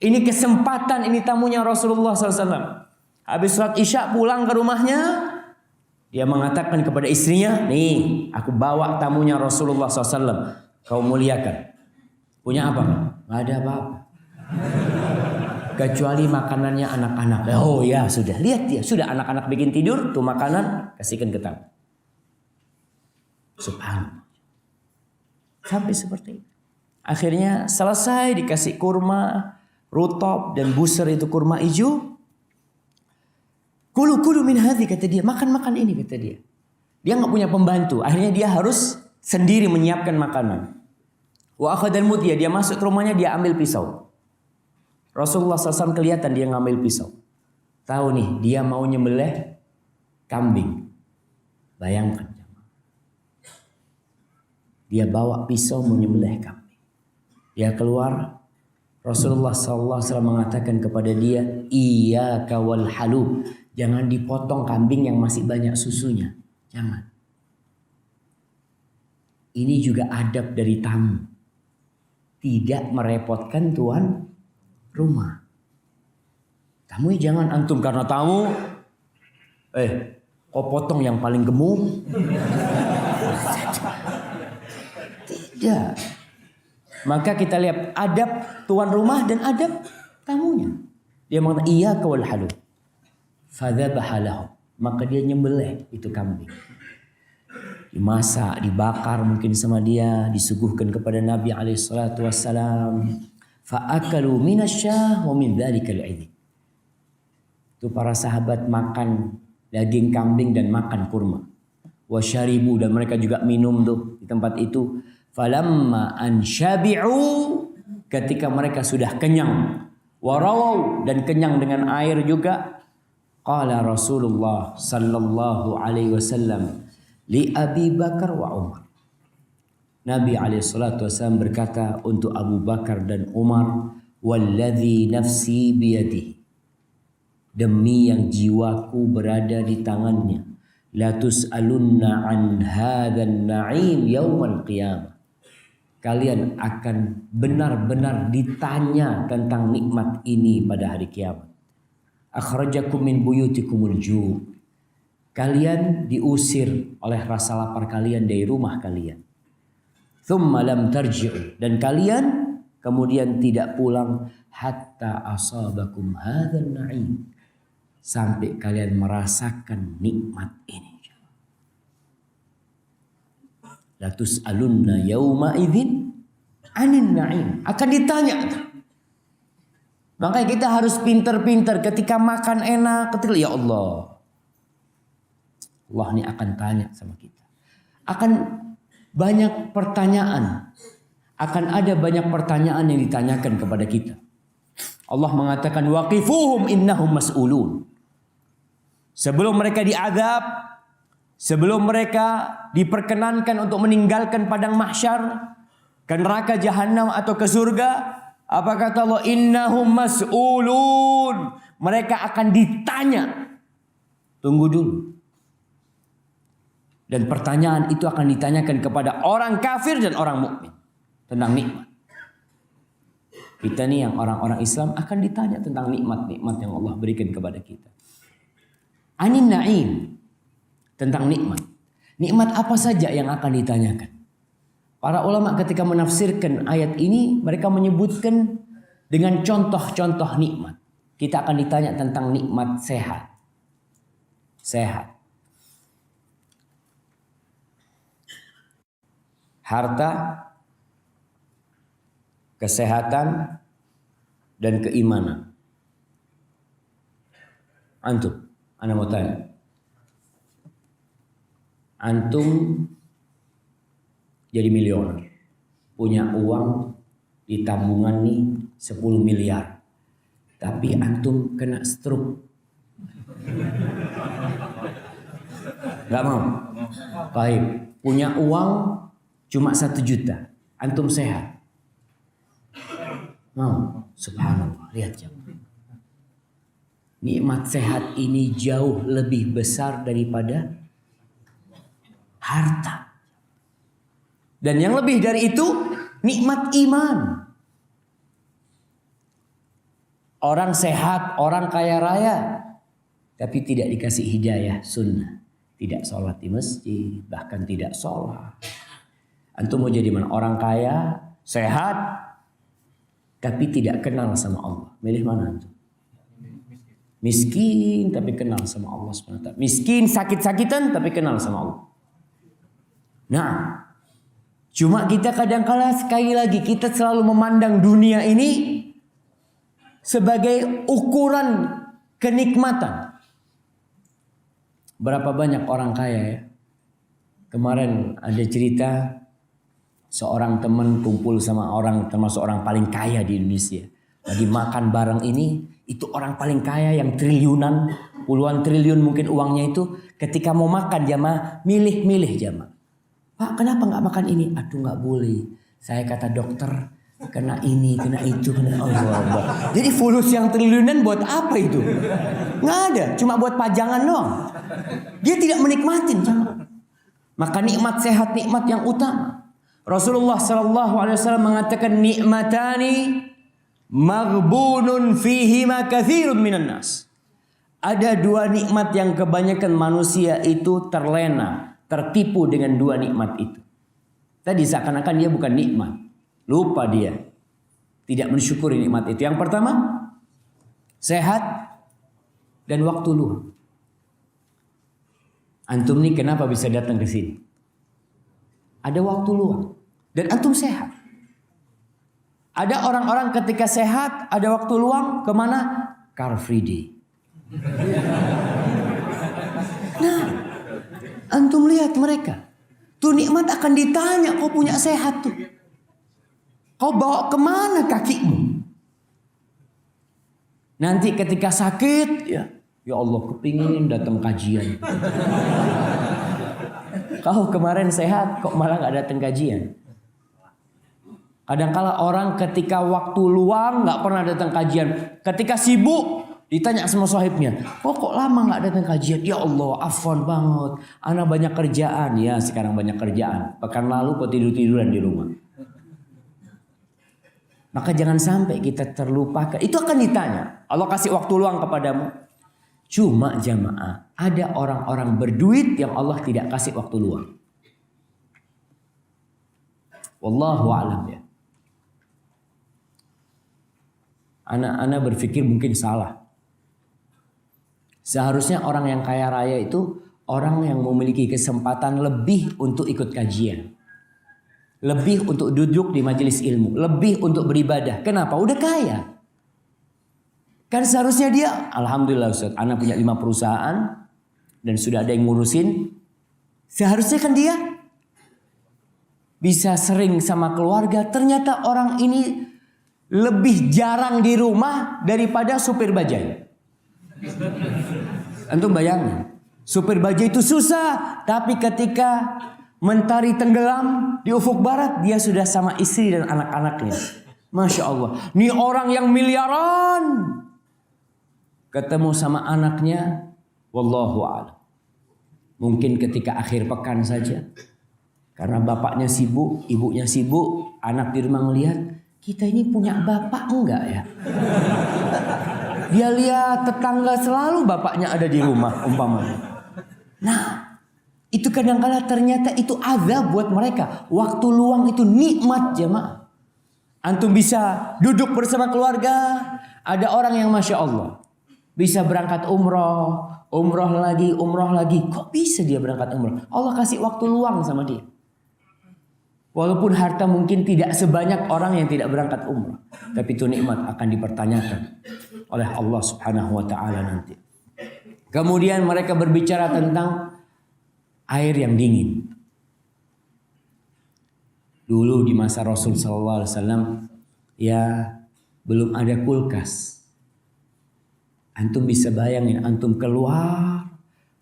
Ini kesempatan, ini tamunya Rasulullah SAW. Habis sholat Isya pulang ke rumahnya, dia mengatakan kepada istrinya, nih aku bawa tamunya Rasulullah SAW. Kau muliakan. Punya apa? Nggak ada apa-apa. Kecuali makanannya anak-anak. Oh ya sudah, lihat dia. Sudah anak-anak bikin tidur, tuh makanan kasihkan ke tamu. Subhanallah. Sampai seperti itu. Akhirnya selesai dikasih kurma, rutop dan buser itu kurma hijau. Kulu min hadhi kata dia. Makan ini kata dia. Dia nggak punya pembantu. Akhirnya dia harus sendiri menyiapkan makanan. Wa akhadal mudya, dia masuk ke rumahnya, dia ambil pisau. Rasulullah SAW kelihatan dia ngambil pisau. Tahu nih, dia mau nyembelih kambing. Bayangkan. Dia bawa pisau mau nyembelih kambing. Dia keluar. Rasulullah SAW mengatakan kepada dia, iyyaka wal halub. Jangan dipotong kambing yang masih banyak susunya. Jangan. Ini juga adab dari tamu. Tidak merepotkan tuan rumah. Tamu jangan antum karena tamu. Kau potong yang paling gemuk. Tidak. Maka kita lihat adab tuan rumah dan adab tamunya. Dia mengatakan iyyaka wal halub. Fadzabaha lahu. Maka dia nyembelih itu kambing. Dimasak, dibakar mungkin sama dia, disuguhkan kepada Nabi SAW. Fa'akalu minasyah wa min dzalikal idh. Itu para sahabat makan daging kambing dan makan kurma. Wa syaribu, dan mereka juga minum tuh di tempat itu. Falamma ansyabi'u, ketika mereka sudah kenyang. Warawau, dan kenyang dengan air juga. Qala Rasulullah sallallahu alaihi wasallam li Abi Bakar wa Umar. Nabi SAW berkata untuk Abu Bakar dan Umar, walladzi nafsi biyadihi, demi yang jiwaku berada di tangannya, la tus'alunna an hadzal na'im yaumal qiyamah. Kalian akan benar-benar ditanya tentang nikmat ini pada hari kiamat. Akhrajakum min buyutikumul ju'. Kalian diusir oleh rasa lapar kalian dari rumah kalian. Thumma lam tarji'u, dan kalian kemudian tidak pulang hatta asabakum hadzal na'im, sampai kalian merasakan nikmat ini. La tus'alunna yauma idzin 'anin na'im. Akan ditanya. Makanya kita harus pintar-pintar ketika makan enak, ketika ya Allah ini akan tanya sama kita. Akan banyak pertanyaan. Akan ada banyak pertanyaan yang ditanyakan kepada kita. Allah mengatakan waqifuhum innahum mas'ulun. Sebelum mereka diazab, sebelum mereka diperkenankan untuk meninggalkan padang mahsyar, ke neraka jahanam atau ke surga, apa kata Allah? Innahum mas'ulun. Mereka akan ditanya. Tunggu dulu. Dan pertanyaan itu akan ditanyakan kepada orang kafir dan orang mukmin tentang nikmat. Kita nih yang orang-orang Islam akan ditanya tentang nikmat-nikmat yang Allah berikan kepada kita. Anin na'im, tentang nikmat. Nikmat apa saja yang akan ditanyakan? Para ulama ketika menafsirkan ayat ini, mereka menyebutkan dengan contoh-contoh nikmat. Kita akan ditanya tentang nikmat sehat. Sehat. Harta, kesehatan, dan keimanan. Antum, ana mau tanya. Antum jadi milioner, punya uang di tabungan nih 10 miliar, tapi antum kena stroke. Nggak mau. Baik. Punya uang cuma 1 juta. Antum sehat. Mau. Subhanallah. Lihat jam. Nikmat sehat ini jauh lebih besar daripada harta. Dan yang lebih dari itu, nikmat iman. Orang sehat, orang kaya raya, tapi tidak dikasih hidayah sunnah. Tidak sholat di masjid, bahkan tidak sholat. Antum mau jadi mana? Orang kaya, sehat, tapi tidak kenal sama Allah. Milih mana antum? Miskin tapi kenal sama Allah SWT. Miskin sakit-sakitan tapi kenal sama Allah. Nah, cuma kita kadang-kala sekali lagi kita selalu memandang dunia ini sebagai ukuran kenikmatan. Berapa banyak orang kaya ya? Kemarin ada cerita seorang teman kumpul sama orang termasuk orang paling kaya di Indonesia. Lagi makan bareng ini, itu orang paling kaya yang triliunan, puluhan triliun mungkin uangnya itu. Ketika mau makan jamaah, milih-milih jamaah. Pak, kenapa nggak makan ini? Aduh nggak boleh. Saya kata dokter, kena ini, kena itu, kena Allah. Jadi fulus yang triliunan buat apa itu? Nggak ada, cuma buat pajangan doang. Dia tidak menikmatin jamaah. Maka nikmat sehat, nikmat yang utama. Rasulullah SAW mengatakan nikmatani maghbunun fihima katsirun minan nas. Ada 2 nikmat yang kebanyakan manusia itu terlena, tertipu dengan 2 nikmat itu. Tadi seakan-akan dia bukan nikmat. Lupa dia. Tidak mensyukuri nikmat itu. Yang pertama, sehat dan waktu luang. Antum nih kenapa bisa datang ke sini? Ada waktu luang dan antum sehat. Ada orang-orang ketika sehat, ada waktu luang kemana? Car Free Day. Nah, antum lihat mereka. Tuh nikmat akan ditanya, kau punya sehat tuh. Kau bawa kemana kakimu? Nanti ketika sakit, ya Allah kepingin datang kajian. Kau kemarin sehat, kok malah gak datang kajian? Kadangkala orang ketika waktu luang gak pernah datang kajian. Ketika sibuk ditanya sama sahibnya, kok lama gak datang kajian? Ya Allah, afwan banget. Ana banyak kerjaan. Ya sekarang banyak kerjaan. Pekan lalu kok tidur-tiduran di rumah. Maka jangan sampai kita terlupakan. Itu akan ditanya. Allah kasih waktu luang kepadamu. Cuma jamaah, ada orang-orang berduit yang Allah tidak kasih waktu luang. Wallahu a'lam ya. Anak-anak berpikir mungkin salah. Seharusnya orang yang kaya raya itu orang yang memiliki kesempatan lebih untuk ikut kajian. Lebih untuk duduk di majelis ilmu. Lebih untuk beribadah. Kenapa? Udah kaya. Kan seharusnya dia, alhamdulillah Ustaz, anak punya 5 perusahaan dan sudah ada yang ngurusin. Seharusnya kan dia bisa sering sama keluarga. Ternyata orang ini lebih jarang di rumah daripada supir bajai. Antum bayangin, supir bajai itu susah, tapi ketika mentari tenggelam di ufuk barat, dia sudah sama istri dan anak-anaknya. Masya Allah, ini orang yang miliaran ketemu sama anaknya, wallahu a'lam. Mungkin ketika akhir pekan saja, karena bapaknya sibuk, ibunya sibuk, anak di rumah ngelihat, kita ini punya bapak enggak ya? Dia lihat tetangga selalu bapaknya ada di rumah umpamanya. Nah, itu kadang-kala ternyata itu azab buat mereka. Waktu luang itu nikmat jemaah. Antum bisa duduk bersama keluarga. Ada orang yang Masya Allah bisa berangkat umroh lagi. Kok bisa dia berangkat umroh? Allah kasih waktu luang sama dia. Walaupun harta mungkin tidak sebanyak orang yang tidak berangkat umroh. Tapi itu nikmat akan dipertanyakan oleh Allah Subhanahu wa ta'ala nanti. Kemudian mereka berbicara tentang air yang dingin. Dulu di masa Rasul sallallahu alaihi wasallam ya belum ada kulkas. Antum bisa bayangin antum keluar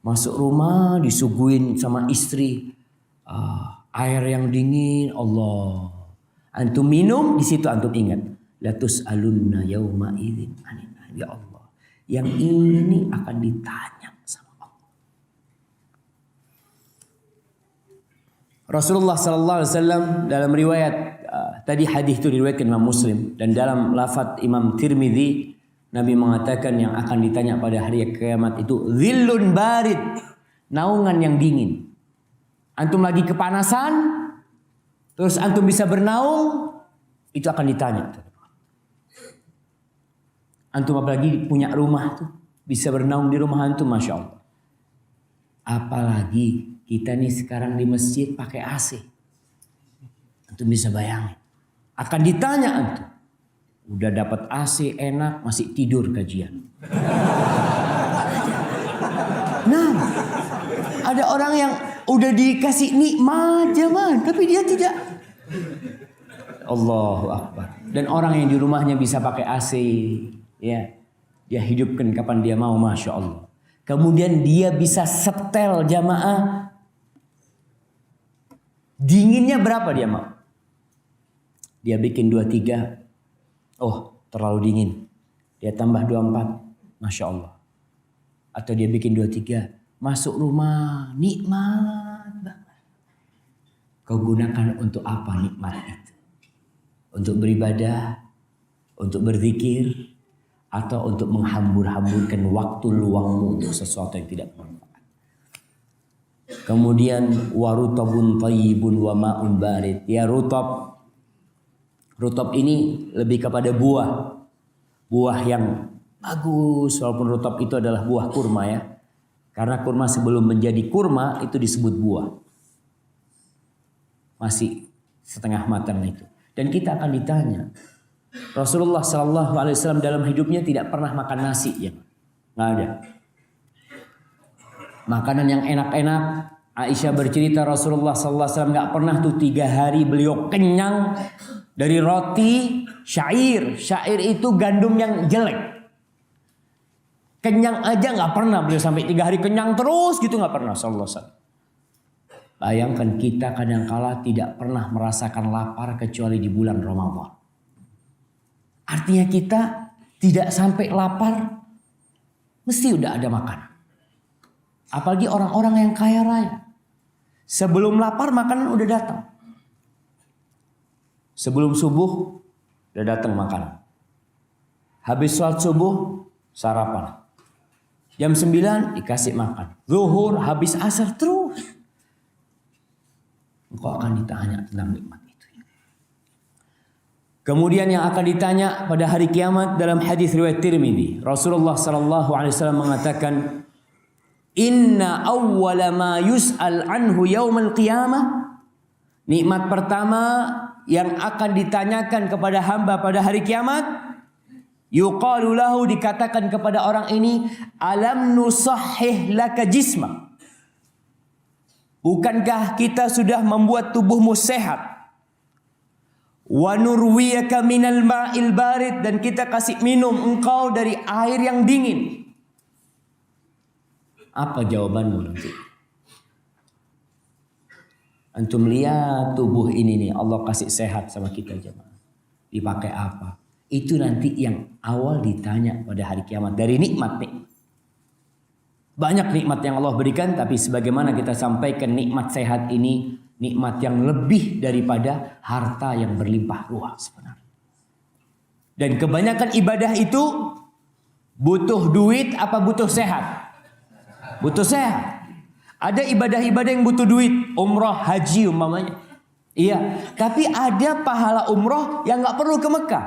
Masuk rumah disuguhin sama istri air yang dingin. Allah. Antum minum, di situ antum ingat. Latus alunna yauma idzin anin. Ya Allah. Yang ini akan ditanya sama Allah. Rasulullah sallallahu alaihi wasallam dalam riwayat tadi hadis itu diriwayatkan Imam Muslim, dan dalam lafaz Imam Tirmidzi Nabi mengatakan yang akan ditanya pada hari kiamat itu zillun barid, naungan yang dingin. Antum lagi kepanasan, terus antum bisa bernaung, itu akan ditanya. Antum apalagi punya rumah tuh, bisa bernaung di rumah antum, Masya Allah. Apalagi kita nih sekarang di masjid pakai AC. Antum bisa bayangin. Akan ditanya antum. Udah dapat AC enak, masih tidur kajian. Nah, ada orang yang udah dikasih nikmat zaman, tapi dia tidak. Allahu Akbar. Dan orang yang di rumahnya bisa pakai AC, ya, dia hidupkan kapan dia mau, Masya Allah. Kemudian dia bisa setel jamaah. Dinginnya berapa dia mau? Dia bikin 23. Oh, terlalu dingin. Dia tambah 24. Masya Allah. Atau dia bikin 23. Masuk rumah. Nikmat banget. Kau gunakan untuk apa nikmat itu? Untuk beribadah? Untuk berzikir? Atau untuk menghambur-hamburkan waktu luangmu untuk sesuatu yang tidak bermanfaat? Kemudian warutabun tayyibun wa ma'un barid. Ya rutab. Rutab ini lebih kepada buah. Buah yang bagus. Walaupun rutab itu adalah buah kurma ya. Karena kurma sebelum menjadi kurma itu disebut buah. Masih setengah matang itu. Dan kita akan ditanya. Rasulullah SAW dalam hidupnya tidak pernah makan nasi ya. Nggak ada. Makanan yang enak-enak. Aisyah bercerita Rasulullah SAW nggak pernah tuh 3 hari beliau kenyang dari roti syair. Syair itu gandum yang jelek. Kenyang aja nggak pernah beliau, sampai 3 hari kenyang terus gitu nggak pernah Sallallahu Alaihi Wasallam. Bayangkan kita kadangkala tidak pernah merasakan lapar kecuali di bulan Ramadan. Artinya kita tidak sampai lapar mesti udah ada makanan. Apalagi orang-orang yang kaya raya. Sebelum lapar makanan udah datang. Sebelum subuh udah datang makanan. Habis sholat subuh sarapan. Jam 9 dikasih makan. Zuhur habis asar terus. Engkau akan ditanya tentang nikmat itu. Kemudian yang akan ditanya pada hari kiamat dalam hadis riwayat Tirmidzi, Rasulullah sallallahu alaihi wasallam mengatakan, "Inna awwala ma yus'al anhu yaumal qiyamah." Nikmat pertama yang akan ditanyakan kepada hamba pada hari kiamat, yuqalu lahu, dikatakan kepada orang ini, alam nusahhih laka jisma. Bukankah kita sudah membuat tubuhmu sehat? Wa nurwiyaka minal ma'il barid, dan kita kasih minum engkau dari air yang dingin. Apa jawabanmu nanti? Antum lihat tubuh ini nih, Allah kasih sehat sama kita jemaah. Dipakai apa? Itu nanti yang awal ditanya pada hari kiamat. Dari nikmat nih. Banyak nikmat yang Allah berikan, tapi sebagaimana kita sampaikan, nikmat sehat ini nikmat yang lebih daripada harta yang berlimpah ruah sebenarnya. Dan kebanyakan ibadah itu butuh duit apa butuh sehat? Butuh sehat. Ada ibadah-ibadah yang butuh duit, umroh, haji umpamanya. Iya, tapi ada pahala umroh yang nggak perlu ke Mekah.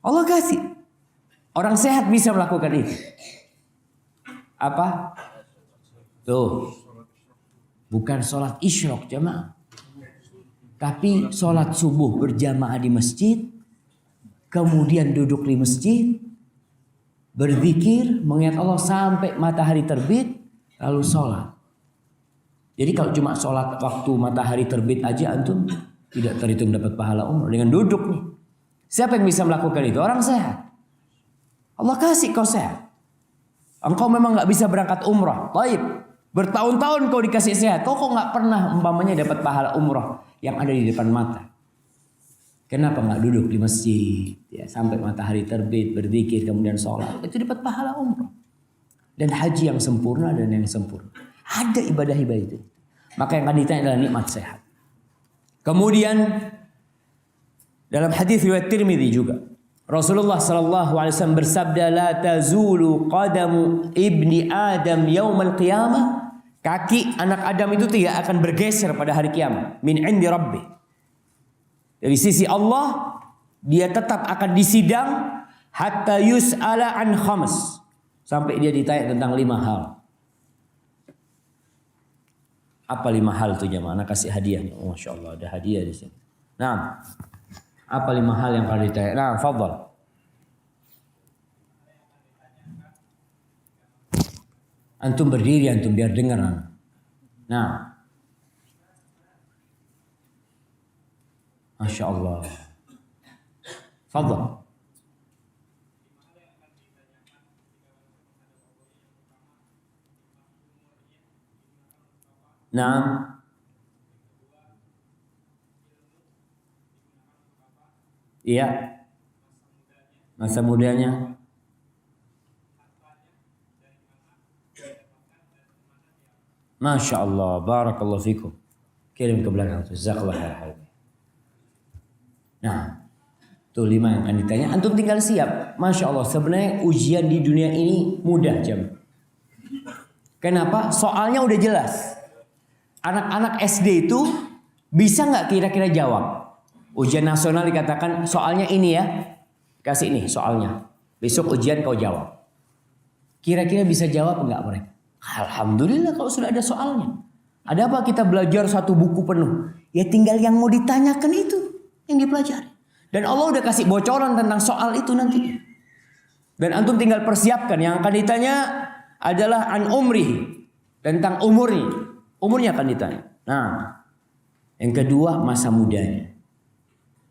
Allah kasih. Orang sehat bisa melakukan itu. Apa? Tuh. Bukan sholat isyraq jamaah. Tapi sholat subuh berjamaah di masjid. Kemudian duduk di masjid. Berzikir, mengingat Allah sampai matahari terbit. Lalu sholat. Jadi kalau cuma sholat waktu matahari terbit aja antum tidak terhitung dapat pahala umroh. Dengan duduk nih. Siapa yang bisa melakukan itu? Orang sehat. Allah kasih kau sehat. Engkau memang nggak bisa berangkat umrah. Baik, bertahun-tahun kau dikasih sehat. Kau kok nggak pernah umpamanya dapat pahala umrah yang ada di depan mata. Kenapa nggak duduk di masjid ya, sampai matahari terbit, berzikir, kemudian sholat. Itu dapat pahala umrah. Dan haji yang sempurna dan yang sempurna. Ada ibadah-ibadah itu. Maka yang akan ditanya adalah nikmat sehat. Kemudian dalam hadis riwayat Tirmidzi juga Rasulullah sallallahu alaihi wasallam bersabda, la tazulu qadamu ibni Adam yaumal qiyamah. Kaki anak Adam itu tidak akan bergeser pada hari kiamat. Min indi rabbi. Dari sisi Allah, dia tetap akan disidang hatta yus'ala an khams. Sampai dia ditanya tentang 5 hal. Apa 5 hal itu jemaah? Anak kasih hadiahnya. Oh, Masya Allah, ada hadiah di sini. Nah, apa 5 hal yang akan ditanya? Nah, fadhal. Antum berdiri, antum biar dengar. Nah, Masya Allah. Fadhal. Nah, iya, masa mudanya. Masya Allah, barakallahu fikum. Kirim ke belakang, jazakallah khair. Nah, itu 5 yang akan ditanya. Antum tinggal siap. Masya Allah, sebenarnya ujian di dunia ini mudah jam. Kenapa? Soalnya udah jelas. Anak-anak SD itu bisa nggak kira-kira jawab? Ujian nasional dikatakan soalnya ini ya, kasih ini soalnya. Besok ujian kau jawab. Kira-kira bisa jawab nggak mereka? Alhamdulillah kalau sudah ada soalnya. Ada apa kita belajar 1 buku penuh? Ya tinggal yang mau ditanyakan itu yang dipelajari. Dan Allah udah kasih bocoran tentang soal itu nanti. Dan antum tinggal persiapkan. Yang akan ditanya adalah an umri, tentang umurnya. Umurnya akan ditanya. Nah, yang kedua masa mudanya.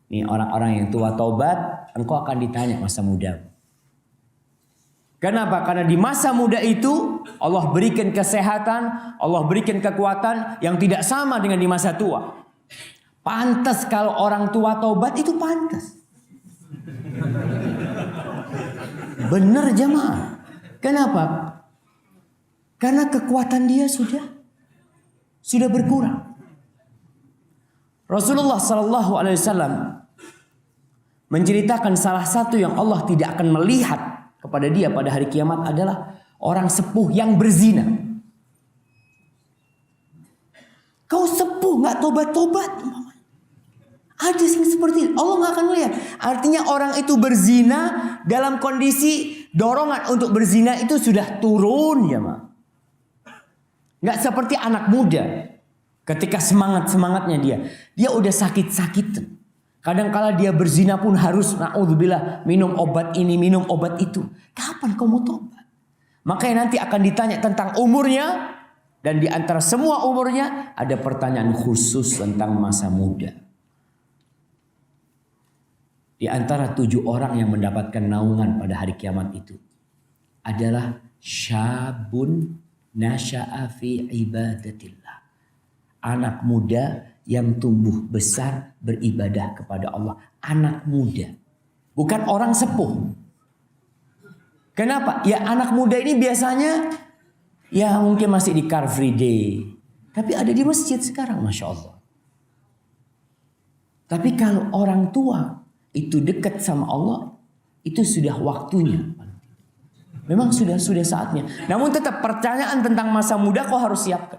Nih orang-orang yang tua taubat, engkau akan ditanya masa muda. Kenapa? Karena di masa muda itu Allah berikan kesehatan, Allah berikan kekuatan yang tidak sama dengan di masa tua. Pantas kalau orang tua taubat itu pantas. Benar jemaah. Kenapa? Karena kekuatan dia sudah berkurang. Rasulullah sallallahu alaihi wasallam menceritakan salah satu yang Allah tidak akan melihat kepada dia pada hari kiamat adalah orang sepuh yang berzina. Kau sepuh nggak tobat-tobat, ada yang seperti itu. Allah nggak akan melihat. Artinya orang itu berzina dalam kondisi dorongan untuk berzina itu sudah turun ya mak. Nggak seperti anak muda. Ketika semangatnya dia udah sakit-sakitan. Kadang-kala dia berzina pun harus naudzubillah minum obat ini, minum obat itu. Kapan kau mau tobat? Makanya nanti akan ditanya tentang umurnya. Dan di antara semua umurnya ada pertanyaan khusus tentang masa muda. Di antara 7 orang yang mendapatkan naungan pada hari kiamat itu adalah syabun nasya'a fi ibadatillah. Anak muda yang tumbuh besar beribadah kepada Allah. Anak muda. Bukan orang sepuh. Kenapa? Ya anak muda ini biasanya ya mungkin masih di Car Free Day. Tapi ada di masjid sekarang, Masya Allah. Tapi kalau orang tua itu dekat sama Allah, itu sudah waktunya. Memang sudah saatnya. Namun tetap pertanyaan tentang masa muda kau harus siapkan.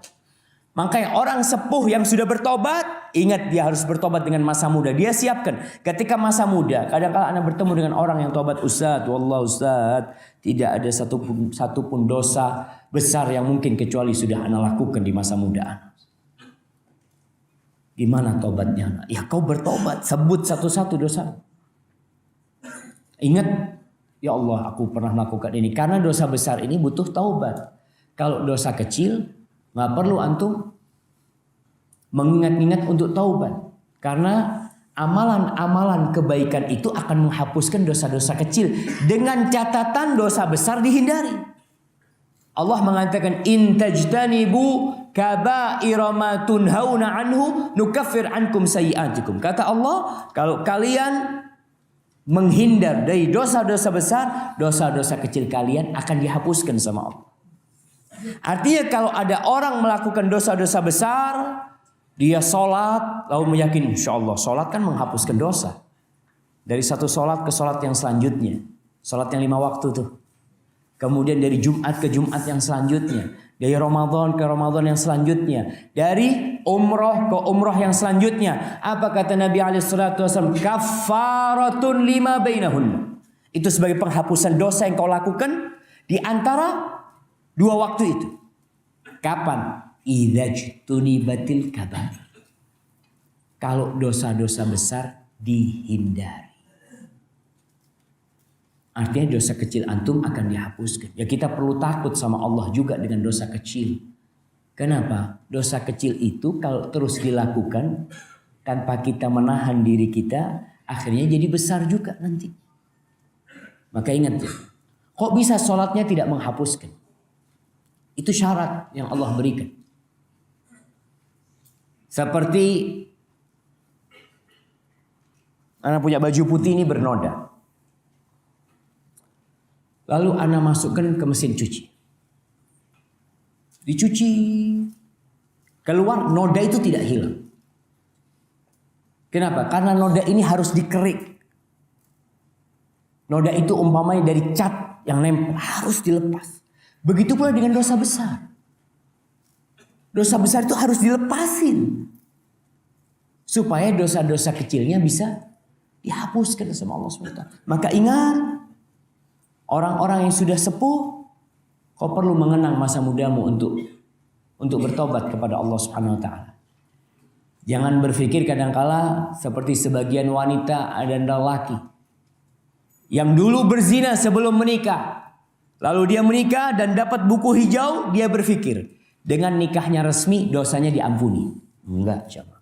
Makanya orang sepuh yang sudah bertobat, ingat dia harus bertobat dengan masa muda. Dia siapkan. Ketika masa muda, kadang-kadang Anda bertemu dengan orang yang tobat, Ustaz, wallah Ustaz, tidak ada satupun dosa besar yang mungkin kecuali sudah Anda lakukan di masa muda Anda. Gimana tobatnya? Ya kau bertobat, sebut satu-satu dosa. Ingat, ya Allah aku pernah melakukan ini. Karena dosa besar ini butuh taubat. Kalau dosa kecil, nggak perlu antum mengingat-ingat untuk taubat. Karena amalan-amalan kebaikan itu akan menghapuskan dosa-dosa kecil. Dengan catatan dosa besar dihindari. Allah mengatakan in tajtanibu kaba'ira ma tunhauna anhu nukaffir ankum sayi'atikum. Kata Allah, kalau kalian menghindar dari dosa-dosa besar, dosa-dosa kecil kalian akan dihapuskan sama Allah. Artinya kalau ada orang melakukan dosa-dosa besar, dia sholat lalu meyakini insya Allah sholat kan menghapuskan dosa. Dari satu sholat ke sholat yang selanjutnya, sholat yang 5 waktu tuh. Kemudian dari Jumat ke Jumat yang selanjutnya. Dari Ramadan ke Ramadan yang selanjutnya. Dari umroh ke umroh yang selanjutnya. Apa kata Nabi SAW? Kafaratun lima bainahunna. Itu sebagai penghapusan dosa yang kau lakukan di antara 2 waktu itu. Kapan? Idzajtunibatil kabair. Kalau dosa-dosa besar dihindari. Artinya dosa kecil antum akan dihapuskan. Ya kita perlu takut sama Allah juga dengan dosa kecil. Kenapa? Dosa kecil itu kalau terus dilakukan tanpa kita menahan diri kita, akhirnya jadi besar juga nanti. Maka ingat ya, kok bisa sholatnya tidak menghapuskan? Itu syarat yang Allah berikan. Seperti anak punya baju putih ini bernoda. Lalu anak masukkan ke mesin cuci. Dicuci. Keluar noda itu tidak hilang. Kenapa? Karena noda ini harus dikerik. Noda itu umpamanya dari cat yang nempel harus dilepas. Begitu pula dengan dosa besar. Dosa besar itu harus dilepasin. Supaya dosa-dosa kecilnya bisa dihapuskan sama Allah SWT. Maka ingat, orang-orang yang sudah sepuh, kau perlu mengenang masa mudamu untuk bertobat kepada Allah Subhanahu wa taala. Jangan berpikir kadangkala seperti sebagian wanita dan lelaki yang dulu berzina sebelum menikah. Lalu dia menikah dan dapat buku hijau, dia berpikir dengan nikahnya resmi dosanya diampuni. Enggak, coba.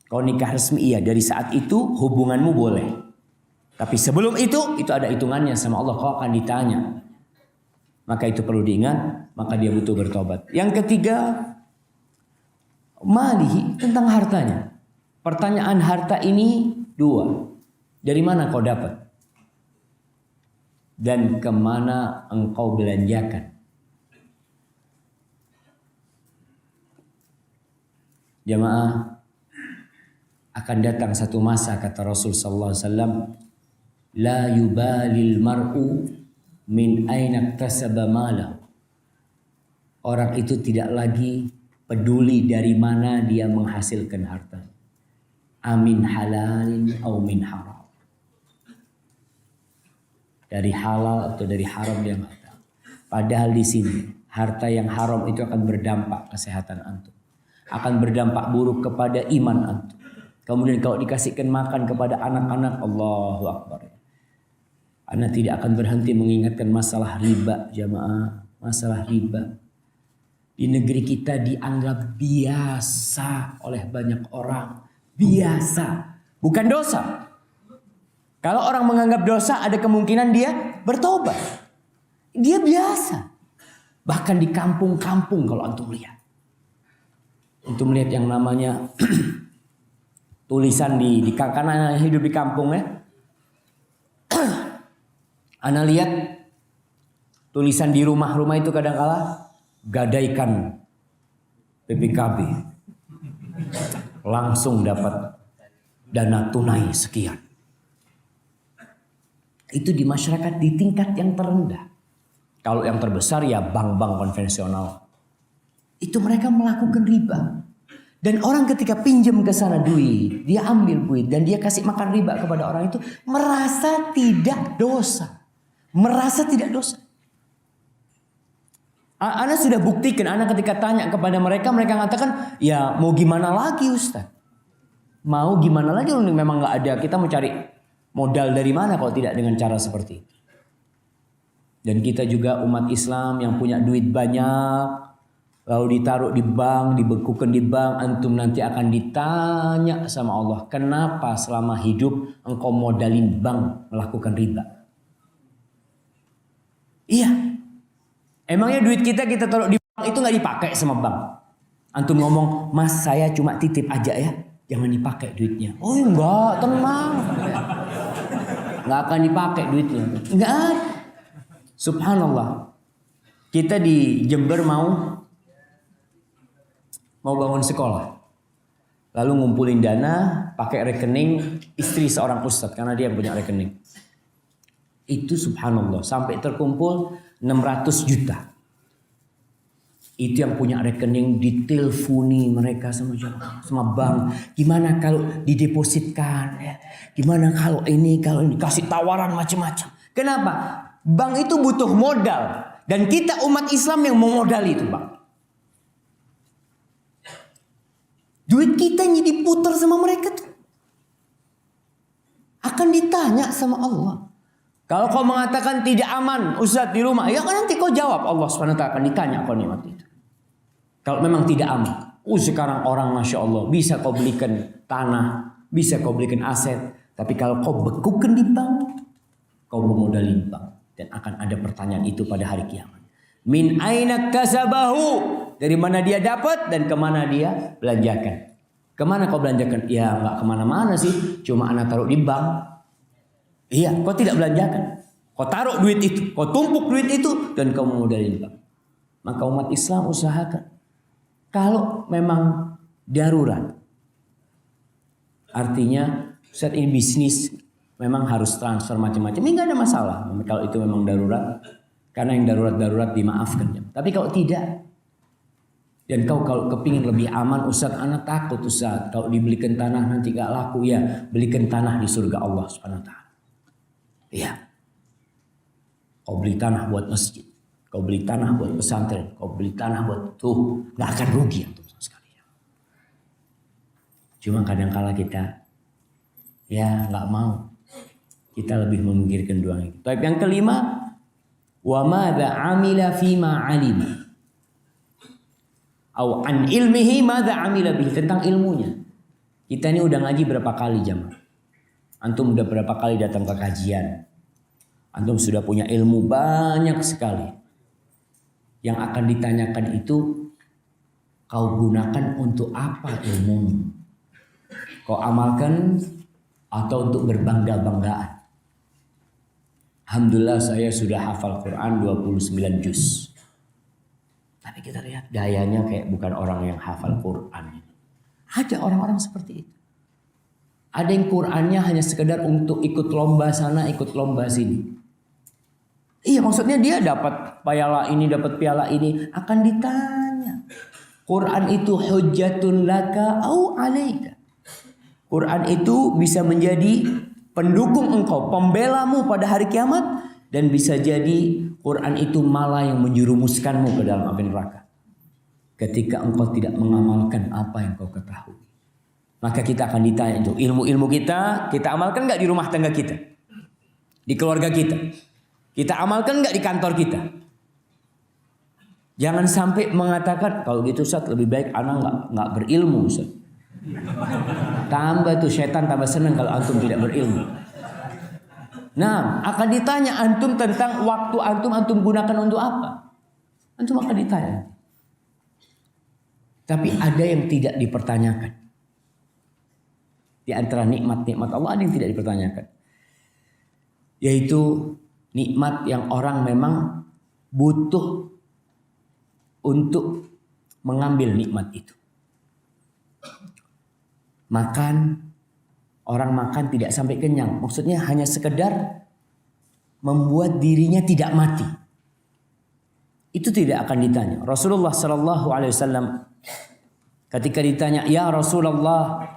Kalau nikah resmi iya, dari saat itu hubunganmu boleh. Tapi sebelum itu ada hitungannya sama Allah, kau akan ditanya. Maka itu perlu diingat, maka dia butuh bertobat. Yang ketiga, malihi, tentang hartanya. Pertanyaan harta ini 2. Dari mana kau dapat? Dan kemana engkau belanjakan? Jamaah, akan datang satu masa kata Rasul sallallahu alaihi wasallam, la yubalil mar'u min aina iktasaba malahu. Orang itu tidak lagi peduli dari mana dia menghasilkan harta. Amin halalin atau min haram. Dari halal atau dari haram dia nggak tahu. Padahal di sini harta yang haram itu akan berdampak kesehatan antum, akan berdampak buruk kepada iman antum. Kemudian kalau dikasihkan makan kepada anak-anak, Allahu Akbar. Anda tidak akan berhenti mengingatkan masalah riba, jamaah. Masalah riba. Di negeri kita dianggap biasa oleh banyak orang. Biasa. Bukan dosa. Kalau orang menganggap dosa, ada kemungkinan dia bertobat. Dia biasa. Bahkan di kampung-kampung kalau antum lihat. Antum lihat yang namanya tulisan di karena hidup di kampung ya. Ana lihat tulisan di rumah-rumah itu kadang-kala gadaikan PPKB. Langsung dapat dana tunai sekian. Itu di masyarakat di tingkat yang terendah. Kalau yang terbesar ya bank-bank konvensional. Itu mereka melakukan riba. Dan orang ketika pinjam ke sana duit, dia ambil duit dan dia kasih makan riba kepada orang itu, merasa tidak dosa. Merasa tidak dosa. Ana sudah buktikan, Ana ketika tanya kepada mereka, mereka mengatakan, ya mau gimana lagi Ustaz? Mau gimana lagi? Memang nggak ada. Kita mau cari modal dari mana kalau tidak dengan cara seperti itu. Dan kita juga umat Islam yang punya duit banyak, lalu ditaruh di bank, dibekukan di bank, antum nanti akan ditanya sama Allah, kenapa selama hidup engkau modalin bank melakukan riba? Iya. Emangnya duit kita taruh di bank itu nggak dipakai sama bank? Antum ngomong, Mas saya cuma titip aja ya, jangan dipakai duitnya. Oh enggak, tenang. Nggak akan dipakai duitnya. Enggak. Subhanallah. Kita di Jember mau bangun sekolah. Lalu ngumpulin dana pakai rekening istri seorang ustadz karena dia punya rekening. Itu subhanallah sampai terkumpul 600 juta. Itu yang punya rekening diteleponi mereka sama bank. Gimana kalau didepositkan ya? Gimana kalau ini kasih tawaran macam-macam. Kenapa? Bank itu butuh modal dan kita umat Islam yang memodali itu, Bang. Duit kita yang diputar sama mereka tuh akan ditanya sama Allah. Kalau kau mengatakan tidak aman Ustaz di rumah, ya nanti kau jawab, Allah SWT akan ditanya kau nikmat itu. Kalau memang tidak aman, sekarang orang Masya Allah bisa kau belikan tanah, bisa kau belikan aset, tapi kalau kau bekukan di bank, kau memodali bank dan akan ada pertanyaan itu pada hari kiamat. Min aina kasabahu, dari mana dia dapat dan kemana dia belanjakan. Kemana kau belanjakan? Ya nggak kemana-mana sih, cuma anak taruh di bank. Iya, kau tidak belanjakan. Kau taruh duit itu, kau tumpuk duit itu dan kau memodalin bank. Maka umat Islam usahakan. Kalau memang darurat, artinya saat ini bisnis memang harus transfer macam-macam. Ini nggak ada masalah. Kalau itu memang darurat, karena yang darurat dimaafkan. Tapi kalau tidak, dan kau kalau kepingin lebih aman, Ustaz, anak takut Ustaz. Kalau dibelikan tanah nanti gak laku, ya belikan tanah di surga Allah Subhanahu Wa Taala. Iya. Kau beli tanah buat masjid, kau beli tanah buat pesantren, kau beli tanah buat tuh, gak akan rugi antum sekali. Cuma kadang-kala kita ya nggak mau. Kita lebih memikirkan doang itu. Tapi yang kelima, wa madza amila fima alima. Au an ilmihi madza amila bihi, tentang ilmunya. Kita ini udah ngaji berapa kali jamaah? Antum udah berapa kali datang ke kajian? Antum sudah punya ilmu banyak sekali. Yang akan ditanyakan itu, kau gunakan untuk apa ilmumu? Kau amalkan atau untuk berbangga-banggaan? Alhamdulillah saya sudah hafal Quran 29 juz. Tapi kita lihat gayanya kayak bukan orang yang hafal Quran. Ada orang-orang seperti itu. Ada yang Qurannya hanya sekedar untuk ikut lomba sana, ikut lomba sini. Iya, maksudnya dia dapat piala ini, akan ditanya. Quran itu hujjatun laka au alaika. Quran itu bisa menjadi pendukung engkau, pembelamu pada hari kiamat, dan bisa jadi Quran itu malah yang menjerumuskanmu ke dalam api neraka ketika engkau tidak mengamalkan apa yang kau ketahui. Maka kita akan ditanya itu, ilmu-ilmu kita amalkan nggak di rumah tangga kita, di keluarga kita amalkan nggak di kantor kita. Jangan sampai mengatakan kalau gitu Ustaz lebih baik anak nggak berilmu Ustaz. Tambah tuh setan tambah senang kalau antum tidak berilmu. Nah, akan ditanya antum tentang waktu antum gunakan untuk apa? Antum akan ditanya. Tapi ada yang tidak dipertanyakan. Di antara nikmat-nikmat Allah ada yang tidak dipertanyakan. Yaitu nikmat yang orang memang butuh untuk mengambil nikmat itu. Makan, orang makan tidak sampai kenyang. Maksudnya hanya sekedar membuat dirinya tidak mati. Itu tidak akan ditanya. Rasulullah SAW ketika ditanya, ya Rasulullah,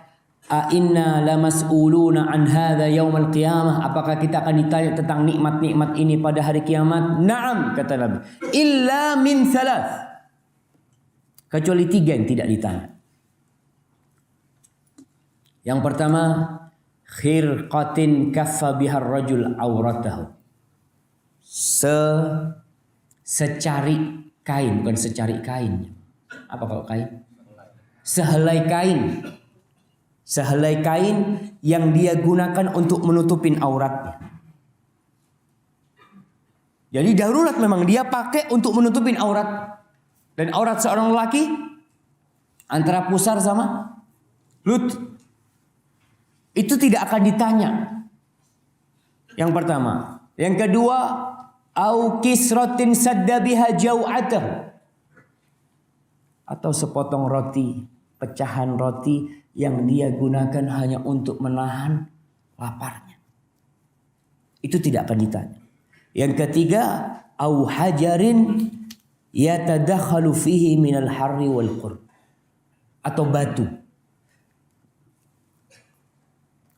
a inna lamas'uluna an hadza yaumal qiyamah, apakah kita akan ditanya tentang nikmat-nikmat ini pada hari kiamat? Naam, kata Nabi. Illa min thalath. Kecuali 3 yang tidak ditanya. Yang pertama, khirqatin kaffa bihar rajul auratahu. Secari kain, bukan secari kain. Apa kalau kain? Sehelai kain. Sehelai kain yang dia gunakan untuk menutupin auratnya. Jadi darurat memang dia pakai untuk menutupin aurat. Dan aurat seorang lelaki antara pusar sama lutut. Itu tidak akan ditanya. Yang pertama. Yang kedua, au kisratin sadda biha jau'atahu. Atau sepotong roti, pecahan roti yang dia gunakan hanya untuk menahan laparnya. Itu tidak akan ditanya. Yang ketiga, au hajarin yatadakhalu fihi minal harri wal qurb. Atau batu.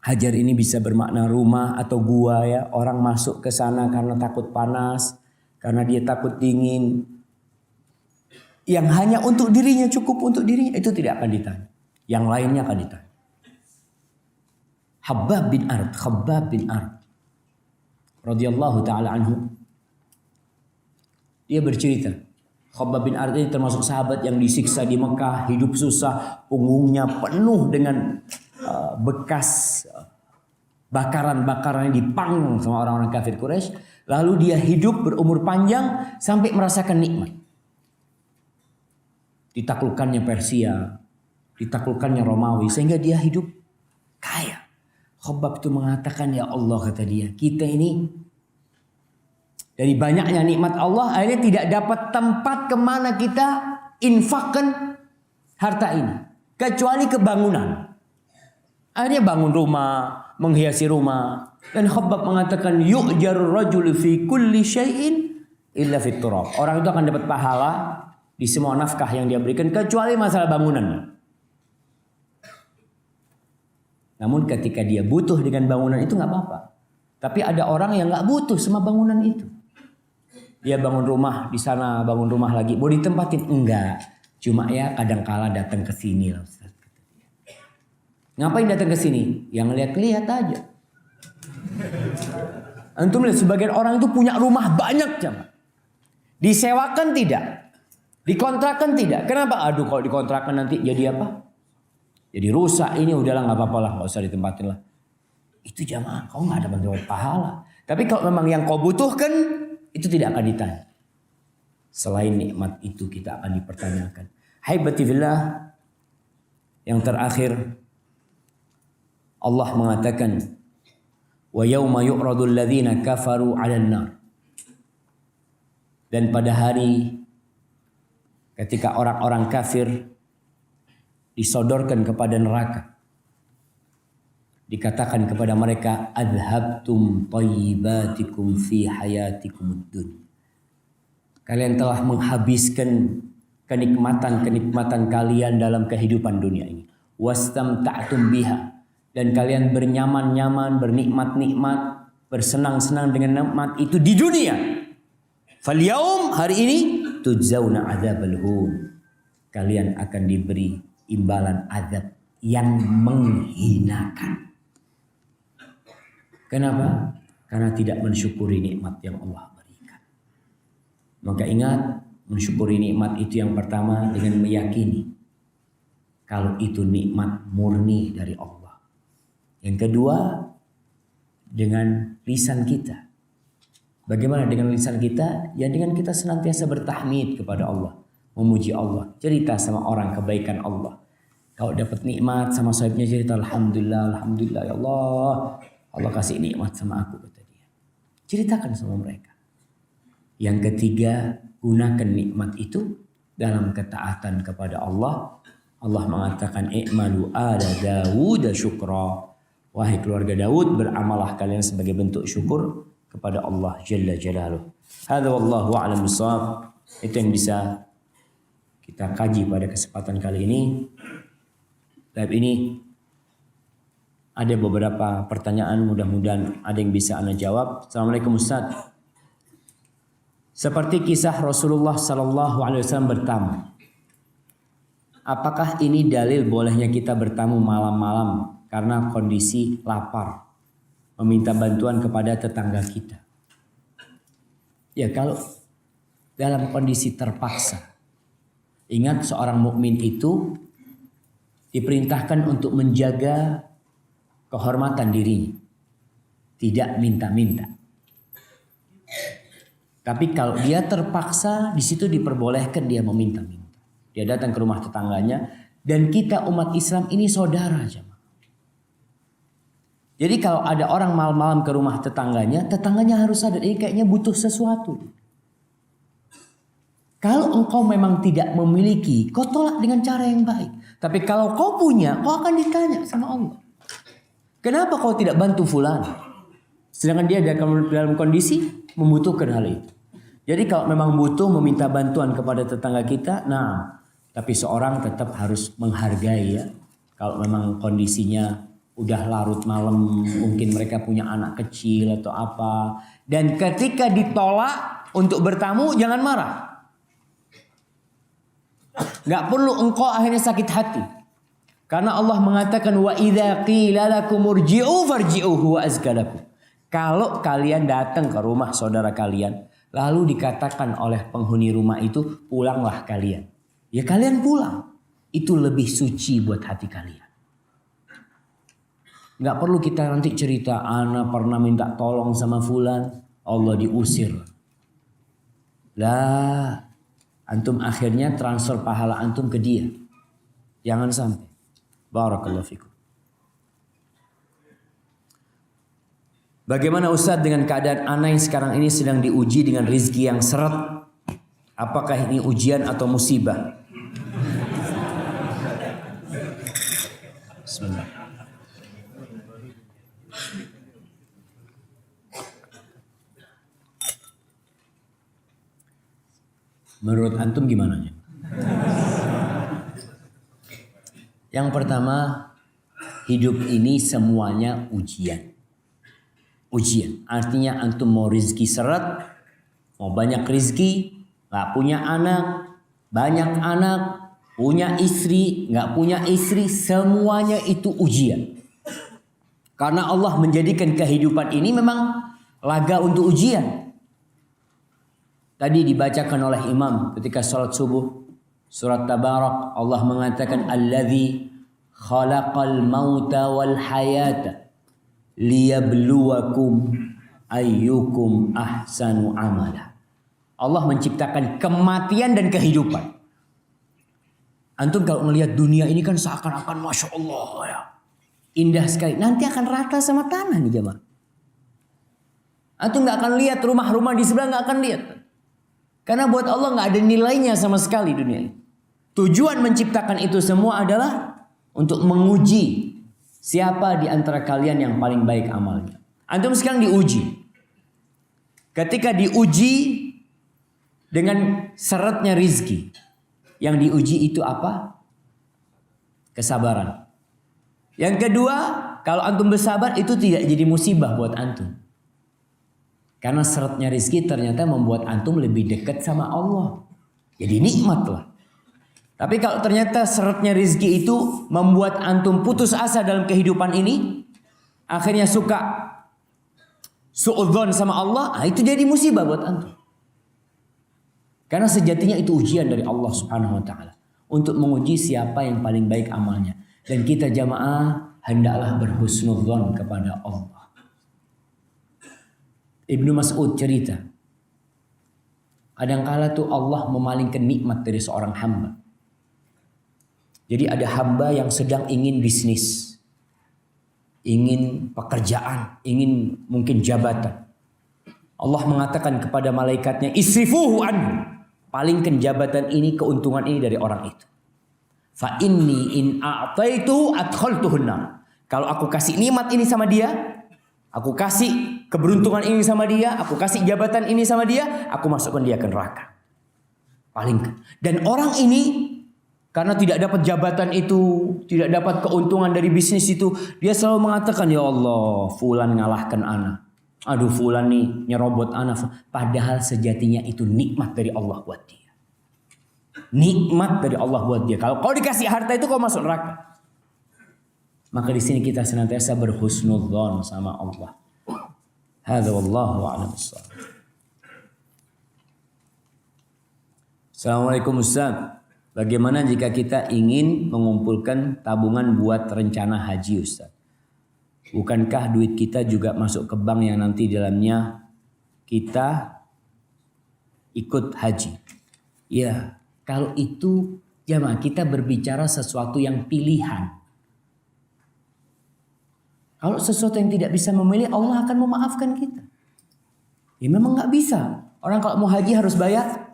Hajar ini bisa bermakna rumah atau gua ya. Orang masuk ke sana karena takut panas, karena dia takut dingin. Yang hanya untuk dirinya, cukup untuk dirinya, itu tidak akan ditanya. Yang lainnya akan ditanya. Khabbab bin Ard radhiyallahu taala anhu. Dia bercerita, Khabbab bin Ard ini termasuk sahabat yang disiksa di Mekah, hidup susah, punggungnya penuh dengan bekas bakaran-bakaran yang dipanggang sama orang-orang kafir Quraisy. Lalu dia hidup berumur panjang sampai merasakan nikmat. Ditaklukkannya Persia, ditaklukkannya Romawi, sehingga dia hidup kaya. Khabbab itu mengatakan, ya Allah, kata dia, kita ini dari banyaknya nikmat Allah akhirnya tidak dapat tempat kemana kita infakkan harta ini, kecuali ke bangunan. Akhirnya bangun rumah, menghiasi rumah. Dan Khabbab mengatakan, yu'jarur rajul fi kulli syai'in illa fit turab. Orang itu akan dapat pahala di semua nafkah yang dia berikan, kecuali masalah bangunan. Namun ketika dia butuh dengan bangunan itu nggak apa-apa. Tapi ada orang yang nggak butuh sama bangunan itu. Dia bangun rumah di sana, bangun rumah lagi, mau ditempatin? Enggak. Cuma ya kadang-kala datang ke sini lah Ustaz. Ngapain datang ke sini? Yang lihat-lihat aja. Antum lihat sebagian orang itu punya rumah banyak jam. Disewakan tidak? Dikontrakkan tidak? Kenapa? Aduh, kalau dikontrakkan nanti jadi apa? Jadi rusak. Ini udahlah, nggak apa-apa lah, nggak usah ditempatin lah. Itu jamaah, kau nggak dapat pahala. Tapi kalau memang yang kau butuhkan, itu tidak akan ditanya. Selain nikmat itu kita akan dipertanyakan. Haibati fillah, yang terakhir Allah mengatakan, wa yauma yu'radul ladzina kafaru 'alan nar. Dan pada hari ketika orang-orang kafir disodorkan kepada neraka, dikatakan kepada mereka, adhabtum thayyibatikum fi hayatikumud dunya. Kalian telah menghabiskan kenikmatan-kenikmatan kalian dalam kehidupan dunia ini. Wastamta'tum biha. Dan kalian bernyaman-nyaman, bernikmat-nikmat, bersenang-senang dengan nikmat itu di dunia. Falyaum, hari ini, tujzauna adzabal hun. Kalian akan diberi imbalan azab yang menghinakan. Kenapa? Karena tidak mensyukuri nikmat yang Allah berikan. Maka ingat, mensyukuri nikmat itu yang pertama dengan meyakini kalau itu nikmat murni dari Allah. Yang kedua, dengan lisan kita. Bagaimana dengan lisan kita? Ya dengan kita senantiasa bertahmid kepada Allah, memuji Allah, cerita sama orang kebaikan Allah. Kalau dapat nikmat sama sahibnya cerita, alhamdulillah, alhamdulillah ya Allah, Allah kasih nikmat sama aku, kata dia. Ceritakan sama mereka. Yang ketiga, gunakan nikmat itu dalam ketaatan kepada Allah. Allah mengatakan, i'malu ala Dawud syukra. Wahai keluarga Daud, beramalah kalian sebagai bentuk syukur kepada Allah Jalla Jalaluh. Hadza wallahu a'lam bissawab. Itu yang bisa kita kaji pada kesempatan kali ini. Live ini ada beberapa pertanyaan, mudah-mudahan ada yang bisa Anda jawab. Assalamualaikum Ustaz. Seperti kisah Rasulullah sallallahu alaihi wasallam bertamu. Apakah ini dalil bolehnya kita bertamu malam-malam karena kondisi lapar, meminta bantuan kepada tetangga kita? Ya, kalau dalam kondisi terpaksa. Ingat, seorang mukmin itu diperintahkan untuk menjaga kehormatan dirinya, tidak minta-minta. Tapi kalau dia terpaksa, di situ diperbolehkan dia meminta-minta. Dia datang ke rumah tetangganya, dan kita umat Islam ini saudara jemaah. Jadi kalau ada orang malam-malam ke rumah tetangganya harus sadar ini kayaknya butuh sesuatu. Kalau engkau memang tidak memiliki, kau tolak dengan cara yang baik. Tapi kalau kau punya, kau akan ditanya sama Allah. Kenapa kau tidak bantu fulan? Sedangkan dia dalam kondisi membutuhkan hal itu. Jadi kalau memang butuh meminta bantuan kepada tetangga kita, nah, tapi seorang tetap harus menghargai ya. Kalau memang kondisinya udah larut malam, mungkin mereka punya anak kecil atau apa. Dan ketika ditolak untuk bertamu, jangan marah. Gak perlu engkau akhirnya sakit hati. Karena Allah mengatakan wa idza qila lakum urji'u farji'u huwa azka lakum. Kalau kalian datang ke rumah saudara kalian, lalu dikatakan oleh penghuni rumah itu, pulanglah kalian. Ya kalian pulang. Itu lebih suci buat hati kalian. Gak perlu kita nanti cerita, ana pernah minta tolong sama fulan, Allah diusir. Lah, antum akhirnya transfer pahala antum ke dia. Jangan sampai. Barakallahu fikum. Bagaimana Ustaz dengan keadaan anak yang sekarang ini sedang diuji dengan rizki yang seret? Apakah ini ujian atau musibah? Bismillah. Menurut antum gimana? Yang pertama, hidup ini semuanya ujian. Ujian, artinya antum mau rizki seret, mau banyak rizki, gak punya anak, banyak anak, punya istri, gak punya istri, semuanya itu ujian. Karena Allah menjadikan kehidupan ini memang laga untuk ujian. Tadi dibacakan oleh imam ketika salat subuh. Surat Tabarak, Allah mengatakan alladzi khalaqal mauta wal hayata liyabluwakum ayyukum ahsanu amala. Allah menciptakan kematian dan kehidupan. Antum kalau melihat dunia ini kan seakan-akan Masya Allah ya. Indah sekali. Nanti akan rata sama tanah nih jemaah. Antum gak akan lihat rumah-rumah di sebelah, gak akan lihat. Karena buat Allah gak ada nilainya sama sekali dunia ini. Tujuan menciptakan itu semua adalah untuk menguji siapa di antara kalian yang paling baik amalnya. Antum sekarang diuji. Ketika diuji dengan seretnya rizki, yang diuji itu apa? Kesabaran. Yang kedua, kalau antum bersabar itu tidak jadi musibah buat antum. Karena seretnya rizki ternyata membuat antum lebih dekat sama Allah. Jadi nikmat lah. Tapi kalau ternyata seretnya rizki itu membuat antum putus asa dalam kehidupan ini, akhirnya suka suudzon sama Allah, itu jadi musibah buat antum. Karena sejatinya itu ujian dari Allah Subhanahu wa taala untuk menguji siapa yang paling baik amalnya. Dan kita jamaah hendaklah berhusnudzon kepada Allah. Ibnu Mas'ud cerita, kadangkala tuh Allah memalingkan nikmat dari seorang hamba. Jadi ada hamba yang sedang ingin bisnis, ingin pekerjaan, ingin mungkin jabatan. Allah mengatakan kepada malaikatnya, isrifuhu anhu, palingkan jabatan ini, keuntungan ini dari orang itu. Fa inni in a'taitu adkhaltuhun nar. Kalau aku kasih nikmat ini sama dia, aku kasih keberuntungan ini sama dia, aku kasih jabatan ini sama dia, aku masukkan dia ke neraka. Palingkan. Dan orang ini karena tidak dapat jabatan itu, tidak dapat keuntungan dari bisnis itu, dia selalu mengatakan, ya Allah, fulan ngalahkan ana. Aduh, fulan nih nyerobot ana. Padahal sejatinya itu nikmat dari Allah buat dia. Nikmat dari Allah buat dia. Kalau kau dikasih harta itu kau masuk neraka. Maka di sini kita senantiasa berhusnudzon sama Allah. Hadza wallahu a'lam bissawab. Assalamualaikum Ustaz. Bagaimana jika kita ingin mengumpulkan tabungan buat rencana haji Ustaz? Bukankah duit kita juga masuk ke bank yang nanti dalamnya kita ikut haji. Ya, kalau itu jamaah kita berbicara sesuatu yang pilihan. Kalau sesuatu yang tidak bisa memilih, Allah akan memaafkan kita. Ya memang nggak bisa. Orang kalau mau haji harus bayar.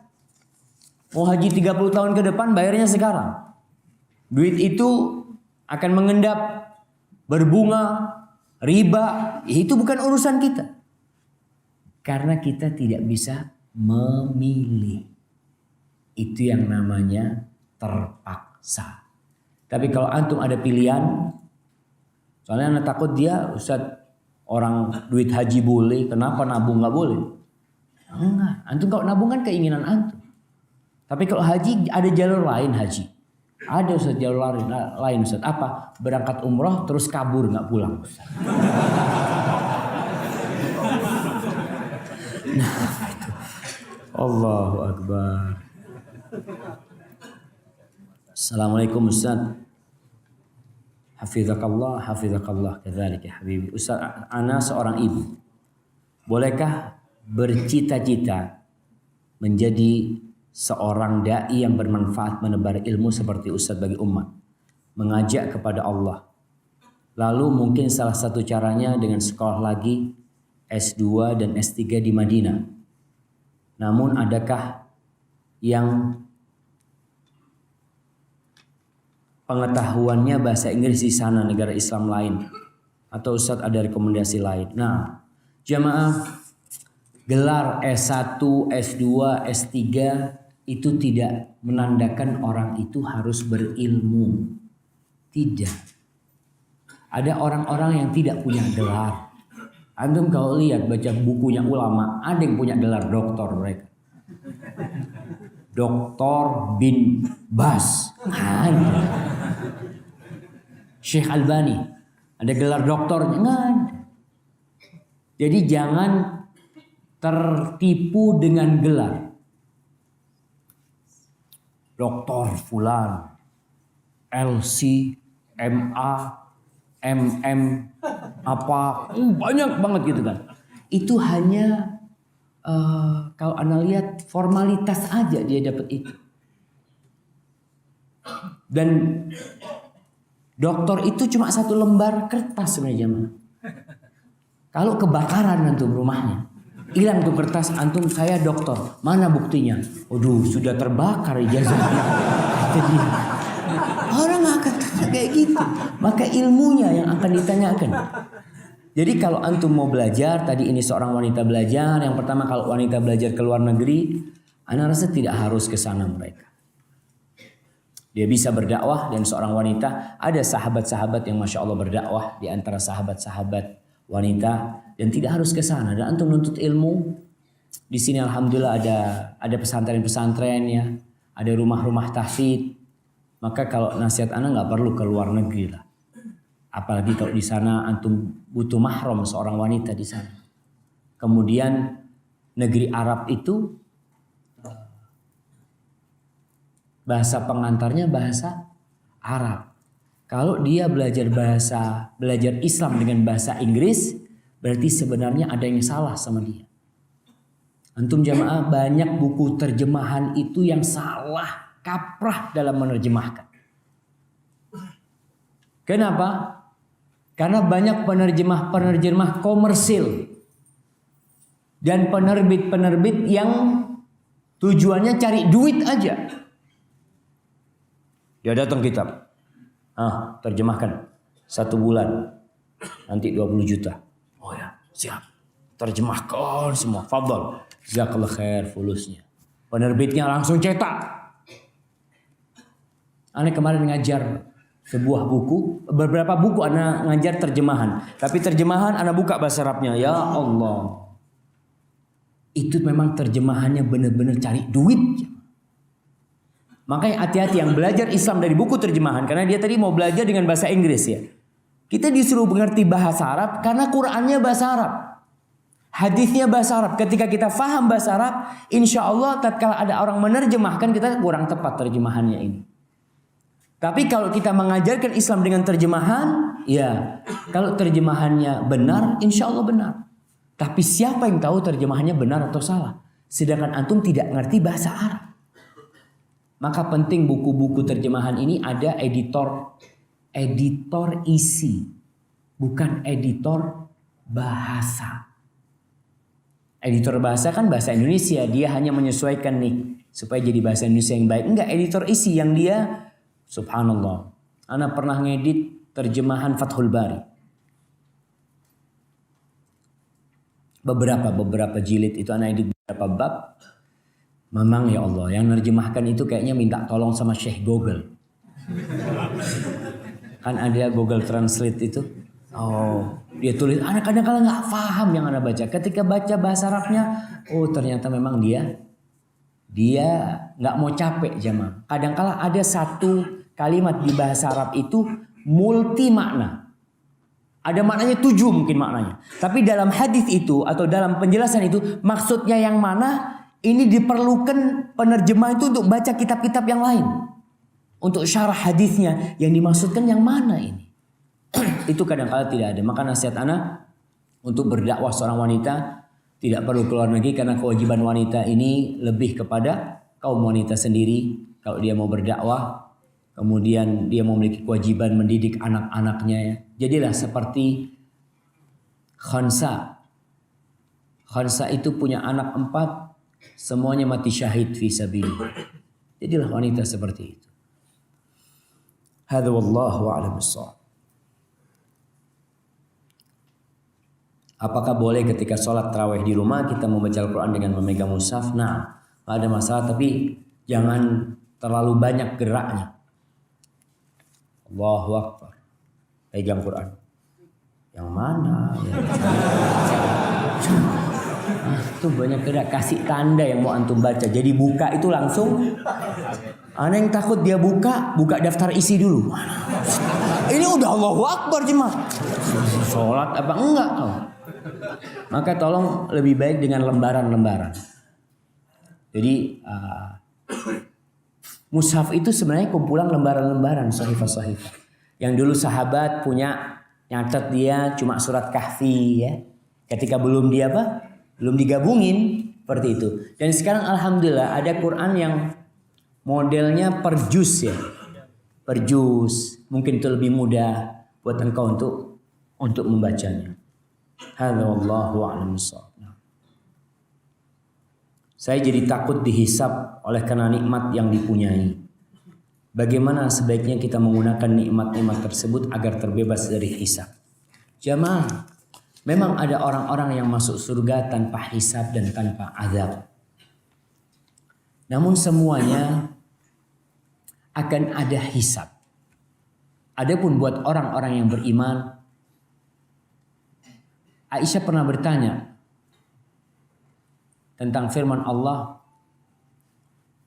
Mau haji 30 tahun ke depan, bayarnya sekarang. Duit itu akan mengendap, berbunga, riba. Ya itu bukan urusan kita. Karena kita tidak bisa memilih. Itu yang namanya terpaksa. Tapi kalau antum ada pilihan, soalnya anak takut dia, Ustaz, orang duit haji boleh, kenapa nabung nggak boleh? Enggak, antum kalau nabung kan keinginan antum. Tapi kalau haji ada jalur lain haji. Ada Ustaz jalur lain Ustaz. Apa? Berangkat umroh terus kabur nggak pulang Ustaz. Nah, itu. Allahu Akbar. Assalamualaikum Ustaz. Hafizakallah, hafizakallah. Kadzalika ya habibi. Ustaz, ana seorang ibu. Bolehkah bercita-cita menjadi seorang dai yang bermanfaat menebar ilmu seperti Ustaz bagi umat, mengajak kepada Allah? Lalu mungkin salah satu caranya dengan sekolah lagi S2 dan S3 di Madinah. Namun adakah yang pengetahuannya bahasa Inggris di sana, negara Islam lain? Atau Ustadz ada rekomendasi lain? Nah, jamaah, gelar S1, S2, S3 itu tidak menandakan orang itu harus berilmu. Tidak. Ada orang-orang yang tidak punya gelar. Antum kalau lihat baca bukunya ulama, ada yang punya gelar doktor mereka. Doktor bin Bas. Ada. Syekh Albani. Ada gelar doktornya. Nggak ada. Jadi jangan tertipu dengan gelar. Doktor Fulan. LC. MA. MM. Apa. Banyak banget gitu kan. Itu hanya kalau Anda lihat formalitas aja dia dapat itu. Dan doktor itu cuma satu lembar kertas sebenarnya. Kalau kebakaran antum rumahnya, hilang tuh kertas antum, saya dokter, mana buktinya? Waduh, sudah terbakar ijazahnya. Jadi orang akan tanya kayak gitu. Maka ilmunya yang akan ditanyakan. Jadi kalau antum mau belajar, tadi ini seorang wanita belajar. Yang pertama kalau wanita belajar ke luar negeri, ana rasa tidak harus ke sana mereka. Dia bisa berdakwah dan seorang wanita, ada sahabat-sahabat yang Masya Allah berdakwah di antara sahabat-sahabat wanita dan tidak harus ke sana. Dan antum nuntut ilmu, di sini alhamdulillah ada pesantren-pesantren ya, ada rumah-rumah tahfidz. Maka kalau nasihat ana nggak perlu ke luar negeri lah. Apalagi kalau di sana antum butuh mahram seorang wanita di sana. Kemudian negeri Arab itu bahasa pengantarnya bahasa Arab. Kalau dia belajar Islam dengan bahasa Inggris, berarti sebenarnya ada yang salah sama dia. Antum jamaah, banyak buku terjemahan itu yang salah kaprah dalam menerjemahkan. Kenapa? Karena banyak penerjemah komersil dan penerbit-penerbit yang tujuannya cari duit aja. Dia datang kitab, terjemahkan 1 bulan, nanti 20 juta. Oh ya, siap. Terjemahkan semua, fadhal. Jazakallah khair fulusnya. Penerbitnya langsung cetak. Ana kemarin ngajar sebuah buku, beberapa buku ana ngajar terjemahan. Tapi terjemahan ana buka bahasa Arabnya, ya Allah. Itu memang terjemahannya benar-benar cari duit. Makanya hati-hati yang belajar Islam dari buku terjemahan, karena dia tadi mau belajar dengan bahasa Inggris ya. Kita disuruh mengerti bahasa Arab karena Qurannya bahasa Arab. Hadisnya bahasa Arab. Ketika kita faham bahasa Arab, insya Allah tatkala ada orang menerjemahkan kita kurang tepat terjemahannya ini. Tapi kalau kita mengajarkan Islam dengan terjemahan, ya kalau terjemahannya benar, insya Allah benar. Tapi siapa yang tahu terjemahannya benar atau salah? sedangkan antum tidak ngerti bahasa Arab. Maka penting buku-buku terjemahan ini ada editor isi, bukan editor bahasa. Editor bahasa kan bahasa Indonesia, dia hanya menyesuaikan nih supaya jadi bahasa Indonesia yang baik. Enggak, editor isi yang dia, subhanallah, ana pernah ngedit terjemahan Fathul Bari. Beberapa jilid itu ana edit beberapa bab. Memang ya Allah, yang nerjemahkan itu kayaknya minta tolong sama Syekh Google. Kan ada Google Translate itu. Oh, dia tulis, anak kadang-kadang nggak paham yang anda baca. Ketika baca bahasa Arabnya, oh ternyata memang dia nggak mau capek jemaah. Kadang-kala ada satu kalimat di bahasa Arab itu multi makna. Ada maknanya 7 mungkin maknanya. Tapi dalam hadis itu atau dalam penjelasan itu maksudnya yang mana? Ini diperlukan penerjemah itu untuk baca kitab-kitab yang lain. Untuk syarah hadisnya yang dimaksudkan yang mana ini? Itu kadang-kala tidak ada. Maka nasihat anak untuk berdakwah seorang wanita tidak perlu keluar negeri karena kewajiban wanita ini lebih kepada kaum wanita sendiri. Kalau dia mau berdakwah, kemudian dia memiliki kewajiban mendidik anak-anaknya. Ya. Jadilah seperti Khansa. Khansa itu punya anak 4, semuanya mati syahid fi sabilillah. Jadilah wanita seperti itu. Hadza wallahu a'lam bissawab. Apakah boleh ketika sholat tarawih di rumah kita membaca Al-Quran dengan memegang mushaf? Nah, nggak ada masalah, tapi jangan terlalu banyak geraknya. Allahu Akbar. Pegang Quran. Yang mana? Tuh banyak gerak. Kasih tanda yang mau antum baca. Jadi buka itu langsung. Ana yang takut dia buka daftar isi dulu. Ini udah Allahu Akbar jemaah. Sholat apa enggak? Maka tolong lebih baik dengan lembaran-lembaran. Jadi mushaf itu sebenarnya kumpulan lembaran-lembaran sahifah-sahifah. Yang dulu sahabat punya nyatet dia cuma surat Kahfi ya. Ketika belum digabungin seperti itu. Dan sekarang alhamdulillah ada Quran yang modelnya per juz ya. Per juz. Mungkin itu lebih mudah buat engkau untuk membacanya. Hadza wallahu a'lam bissawab. Saya jadi takut dihisab oleh karena nikmat yang dipunyai. Bagaimana sebaiknya kita menggunakan nikmat-nikmat tersebut agar terbebas dari hisab? Jamaah, memang ada orang-orang yang masuk surga tanpa hisab dan tanpa azab. Namun semuanya akan ada hisab. Adapun buat orang-orang yang beriman, Aisyah pernah bertanya tentang firman Allah,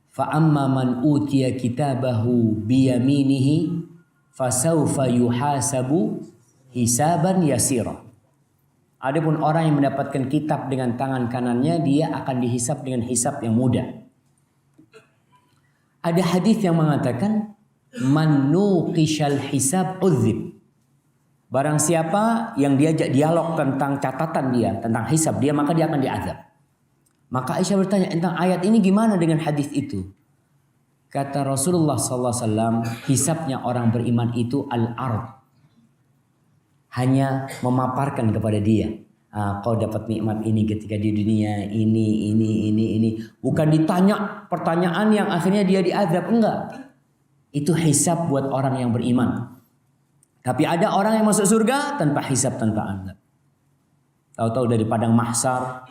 "Fa amma man utiya kitabahu biyaminihi fasawfa yuhasabu hisaban yasira." Adapun orang yang mendapatkan kitab dengan tangan kanannya, dia akan dihisab dengan hisab yang mudah. Ada hadis yang mengatakan, "Man nuqishal hisab udzib." Barang siapa yang diajak dialog tentang catatan dia, tentang hisab dia, maka dia akan diazab. Maka Aisyah bertanya tentang ayat ini gimana dengan hadis itu? Kata Rasulullah SAW, hisabnya orang beriman itu al-ard. Hanya memaparkan kepada dia. Kau dapat nikmat ini ketika di dunia, ini. Bukan ditanya pertanyaan yang akhirnya dia diazab, enggak. Itu hisab buat orang yang beriman. Tapi ada orang yang masuk surga tanpa hisab, tanpa azab. Tahu-tahu dari padang mahsyar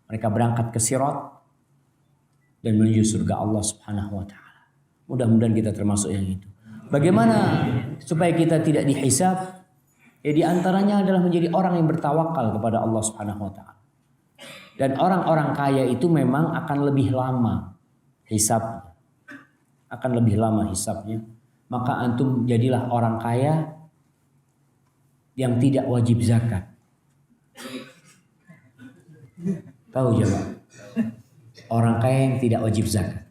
mereka berangkat ke Sirat dan menuju surga Allah Subhanahu wa taala. Mudah-mudahan kita termasuk yang itu. Bagaimana supaya kita tidak dihisab? Ya di antaranya adalah menjadi orang yang bertawakal kepada Allah Subhanahu wa taala. Dan orang-orang kaya itu memang akan lebih lama hisabnya. Akan lebih lama hisabnya. Maka antum jadilah orang kaya yang tidak wajib zakat. Tahu jemaah? Orang kaya yang tidak wajib zakat.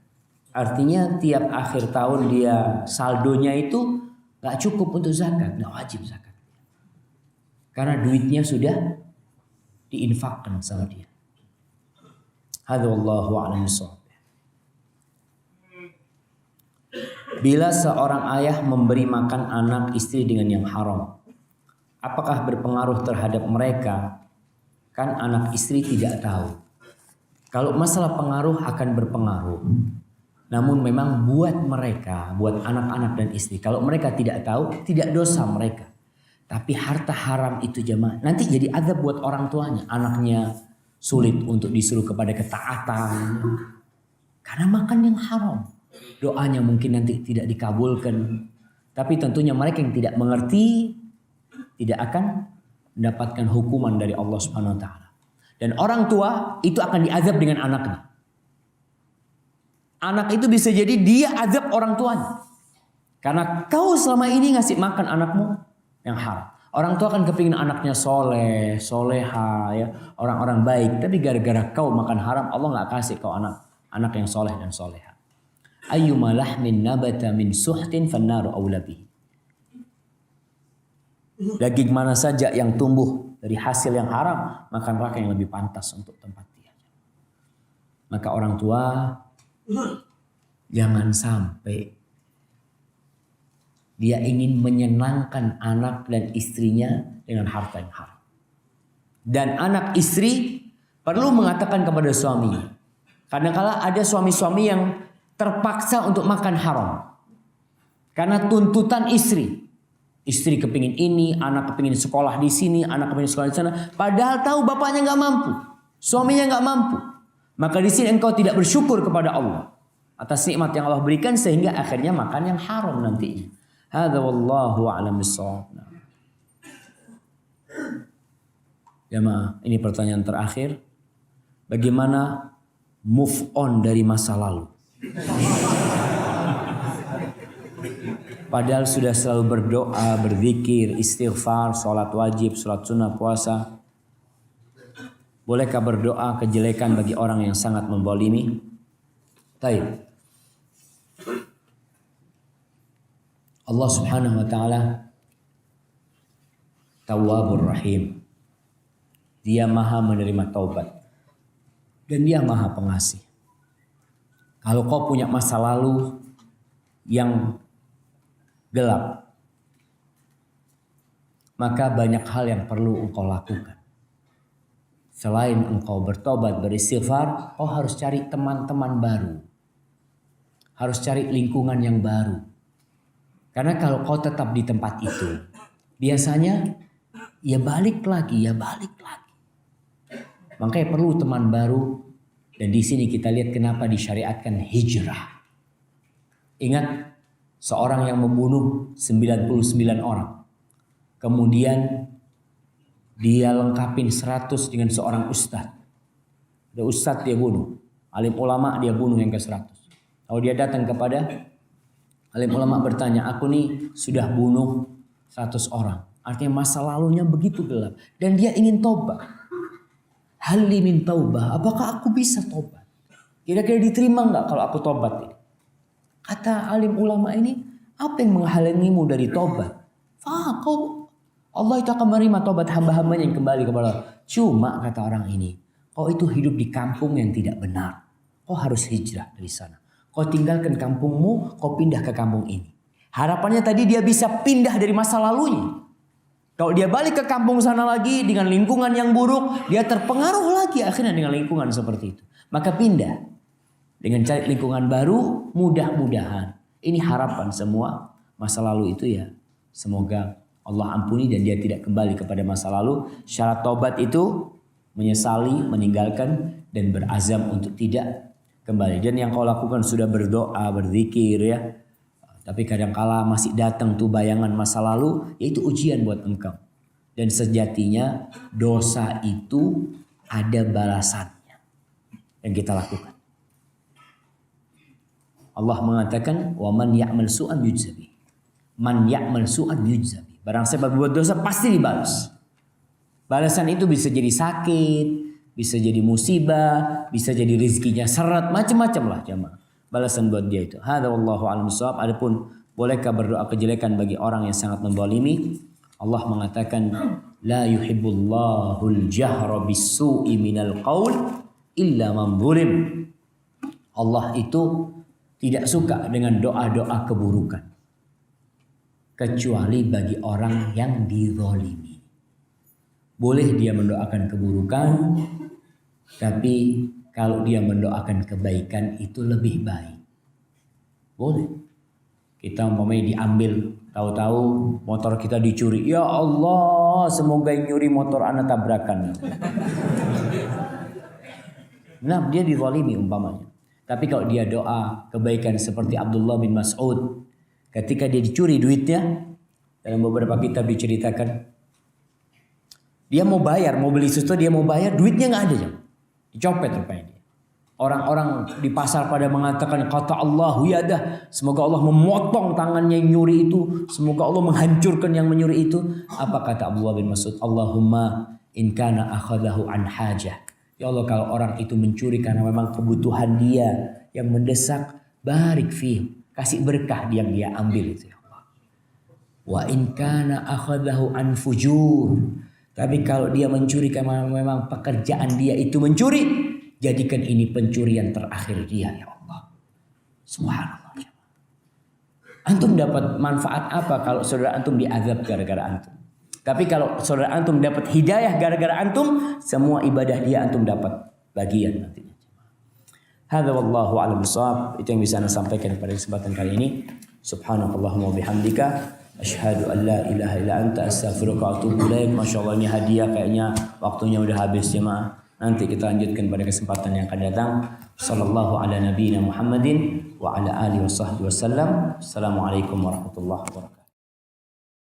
Artinya tiap akhir tahun dia saldonya itu gak cukup untuk zakat, gak wajib zakat. Karena duitnya sudah diinfakkan sama dia. Hadza wallahu a'lam bishawab. Bila seorang ayah memberi makan anak istri dengan yang haram, apakah berpengaruh terhadap mereka? Kan anak istri tidak tahu. Kalau masalah pengaruh akan berpengaruh. Namun memang buat mereka, buat anak-anak dan istri, kalau mereka tidak tahu, tidak dosa mereka. Tapi harta haram itu jemaah, nanti jadi azab buat orang tuanya. Anaknya sulit untuk disuruh kepada ketaatan. Karena makan yang haram. Doanya mungkin nanti tidak dikabulkan. Tapi tentunya mereka yang tidak mengerti tidak akan mendapatkan hukuman dari Allah Subhanahu wa taala. Dan orang tua itu akan diazab dengan anaknya. Anak itu bisa jadi dia azab orang tuanya. Karena kau selama ini ngasih makan anakmu yang haram. Orang tua kan kepingin anaknya soleh, soleha, ya, orang-orang baik. Tapi gara-gara kau makan haram, Allah nggak kasih kau anak yang soleh dan soleha. Ayyuma lahmin nabata min suhtin fannaru aula bihi. Daging mana saja yang tumbuh dari hasil yang haram, maka neraka yang lebih pantas untuk tempat dia. Maka orang tua jangan sampai dia ingin menyenangkan anak dan istrinya dengan harta yang haram. Dan anak istri perlu mengatakan kepada suaminya. Kadang-kala ada suami-suami yang terpaksa untuk makan haram. Karena tuntutan istri. Istri kepingin ini, anak kepingin sekolah di sini, anak kepingin sekolah di sana. Padahal tahu bapaknya nggak mampu, suaminya nggak mampu. Maka di sini engkau tidak bersyukur kepada Allah atas nikmat yang Allah berikan sehingga akhirnya makan yang haram nantinya. Hadza wallahu a'lam bishawab. Jemaah, ini pertanyaan terakhir. Bagaimana move on dari masa lalu? Padahal sudah selalu berdoa, berzikir, istighfar, sholat wajib, sholat sunnah, puasa. Bolehkah berdoa kejelekan bagi orang yang sangat membolimi? Baik. Allah Subhanahu wa taala Tawwabur Rahim. Dia Maha menerima taubat dan Dia Maha pengasih. Kalau kau punya masa lalu yang gelap, maka banyak hal yang perlu engkau lakukan. Selain engkau bertobat, beristighfar, kau harus cari teman-teman baru. Harus cari lingkungan yang baru. Karena kalau kau tetap di tempat itu, biasanya ya balik lagi. Makanya perlu teman baru. Dan di sini kita lihat kenapa disyariatkan hijrah. Ingat, seorang yang membunuh 99 orang. Kemudian dia lengkapin 100 dengan seorang ustadz. Ada ustadz dia bunuh. Alim ulama dia bunuh yang ke-100. Kalau dia datang kepada alim ulama bertanya, aku nih sudah bunuh 100 orang. Artinya masa lalunya begitu gelap. Dan dia ingin tobat. Hali min taubah, apakah aku bisa tobat? Kira-kira diterima enggak kalau aku tobat? Kata alim ulama ini, apa yang menghalangimu dari tobat? Allah itu akan menerima tobat hamba-hambanya yang kembali kepada Allah. Cuma kata orang ini, kau itu hidup di kampung yang tidak benar. Kau harus hijrah dari sana. Kau tinggalkan kampungmu, kau pindah ke kampung ini. Harapannya tadi dia bisa pindah dari masa lalunya. Kalau dia balik ke kampung sana lagi dengan lingkungan yang buruk, dia terpengaruh lagi akhirnya dengan lingkungan seperti itu. Maka pindah. Dengan cari lingkungan baru, mudah-mudahan. Ini harapan semua masa lalu itu ya. Semoga Allah ampuni dan dia tidak kembali kepada masa lalu. Syarat tobat itu menyesali, meninggalkan dan berazam untuk tidak kembali. Dan yang kau lakukan sudah berdoa, berzikir ya. Tapi kadangkala masih datang tuh bayangan masa lalu, yaitu ujian buat engkau. Dan sejatinya dosa itu ada balasannya yang kita lakukan. Allah mengatakan, "Wa man ya'mal su'an yujzabi." Man ya'mal su'an yujzabi. Barang siapa berbuat dosa pasti dibalas. Balasan itu bisa jadi sakit, bisa jadi musibah, bisa jadi rizkinya seret, macam-macam lah jemaah. Balasan buat dia itu. Hadza wallahu a'lam bishawab. Adapun bolehkah berdoa kejelekan bagi orang yang sangat menzalimi? Allah mengatakan la yuhibbullahu al-jahra bis-su'i minal qaul illa man zulim. Allah itu tidak suka dengan doa-doa keburukan kecuali bagi orang yang dizalimi. Boleh dia mendoakan keburukan, tapi kalau dia mendoakan kebaikan itu lebih baik. Boleh. Kita umpamanya diambil, tahu-tahu motor kita dicuri. Ya Allah, semoga yang nyuri motor anak tabrakan. Nah, dia dizalimi umpamanya. Tapi kalau dia doa kebaikan seperti Abdullah bin Mas'ud, ketika dia dicuri duitnya, dalam beberapa kitab diceritakan, dia mau bayar, mau beli sesuatu, dia mau bayar, duitnya nggak ada, dicopet rupanya dia. Orang-orang di pasar pada mengatakan, kata Allah, yadah, semoga Allah memotong tangannya yang nyuri itu, semoga Allah menghancurkan yang menyuri itu. Apa kata Abdullah bin Mas'ud? Allahumma in kana akhadahu an hajah. Ya Allah, kalau orang itu mencuri karena memang kebutuhan dia yang mendesak, barik fih, kasih berkah yang dia ambil itu ya Allah. Wa in kana akhadahu an fujur. Tapi kalau dia mencuri karena memang pekerjaan dia itu mencuri, jadikan ini pencurian terakhir dia ya Allah. Subhanallah. Antum dapat manfaat apa kalau saudara antum diazab gara-gara antum? Tapi kalau saudara antum dapat hidayah gara-gara antum, semua ibadah dia antum dapat bagian nantinya. Hadza wallahu a'lam bishawab. Itu yang bisa saya sampaikan pada kesempatan kali ini. Subhanakallahumma wa bihamdika asyhadu an la ilaha illa anta astaghfiruka wa atubu ilaik. Masyaallah, ini hadiah kayaknya waktunya udah habis jemaah. Nanti kita lanjutkan pada kesempatan yang akan datang. Sallallahu ala nabiyina Muhammadin wa ala alihi wasahbihi wasallam. Assalamualaikum warahmatullahi wabarakatuh.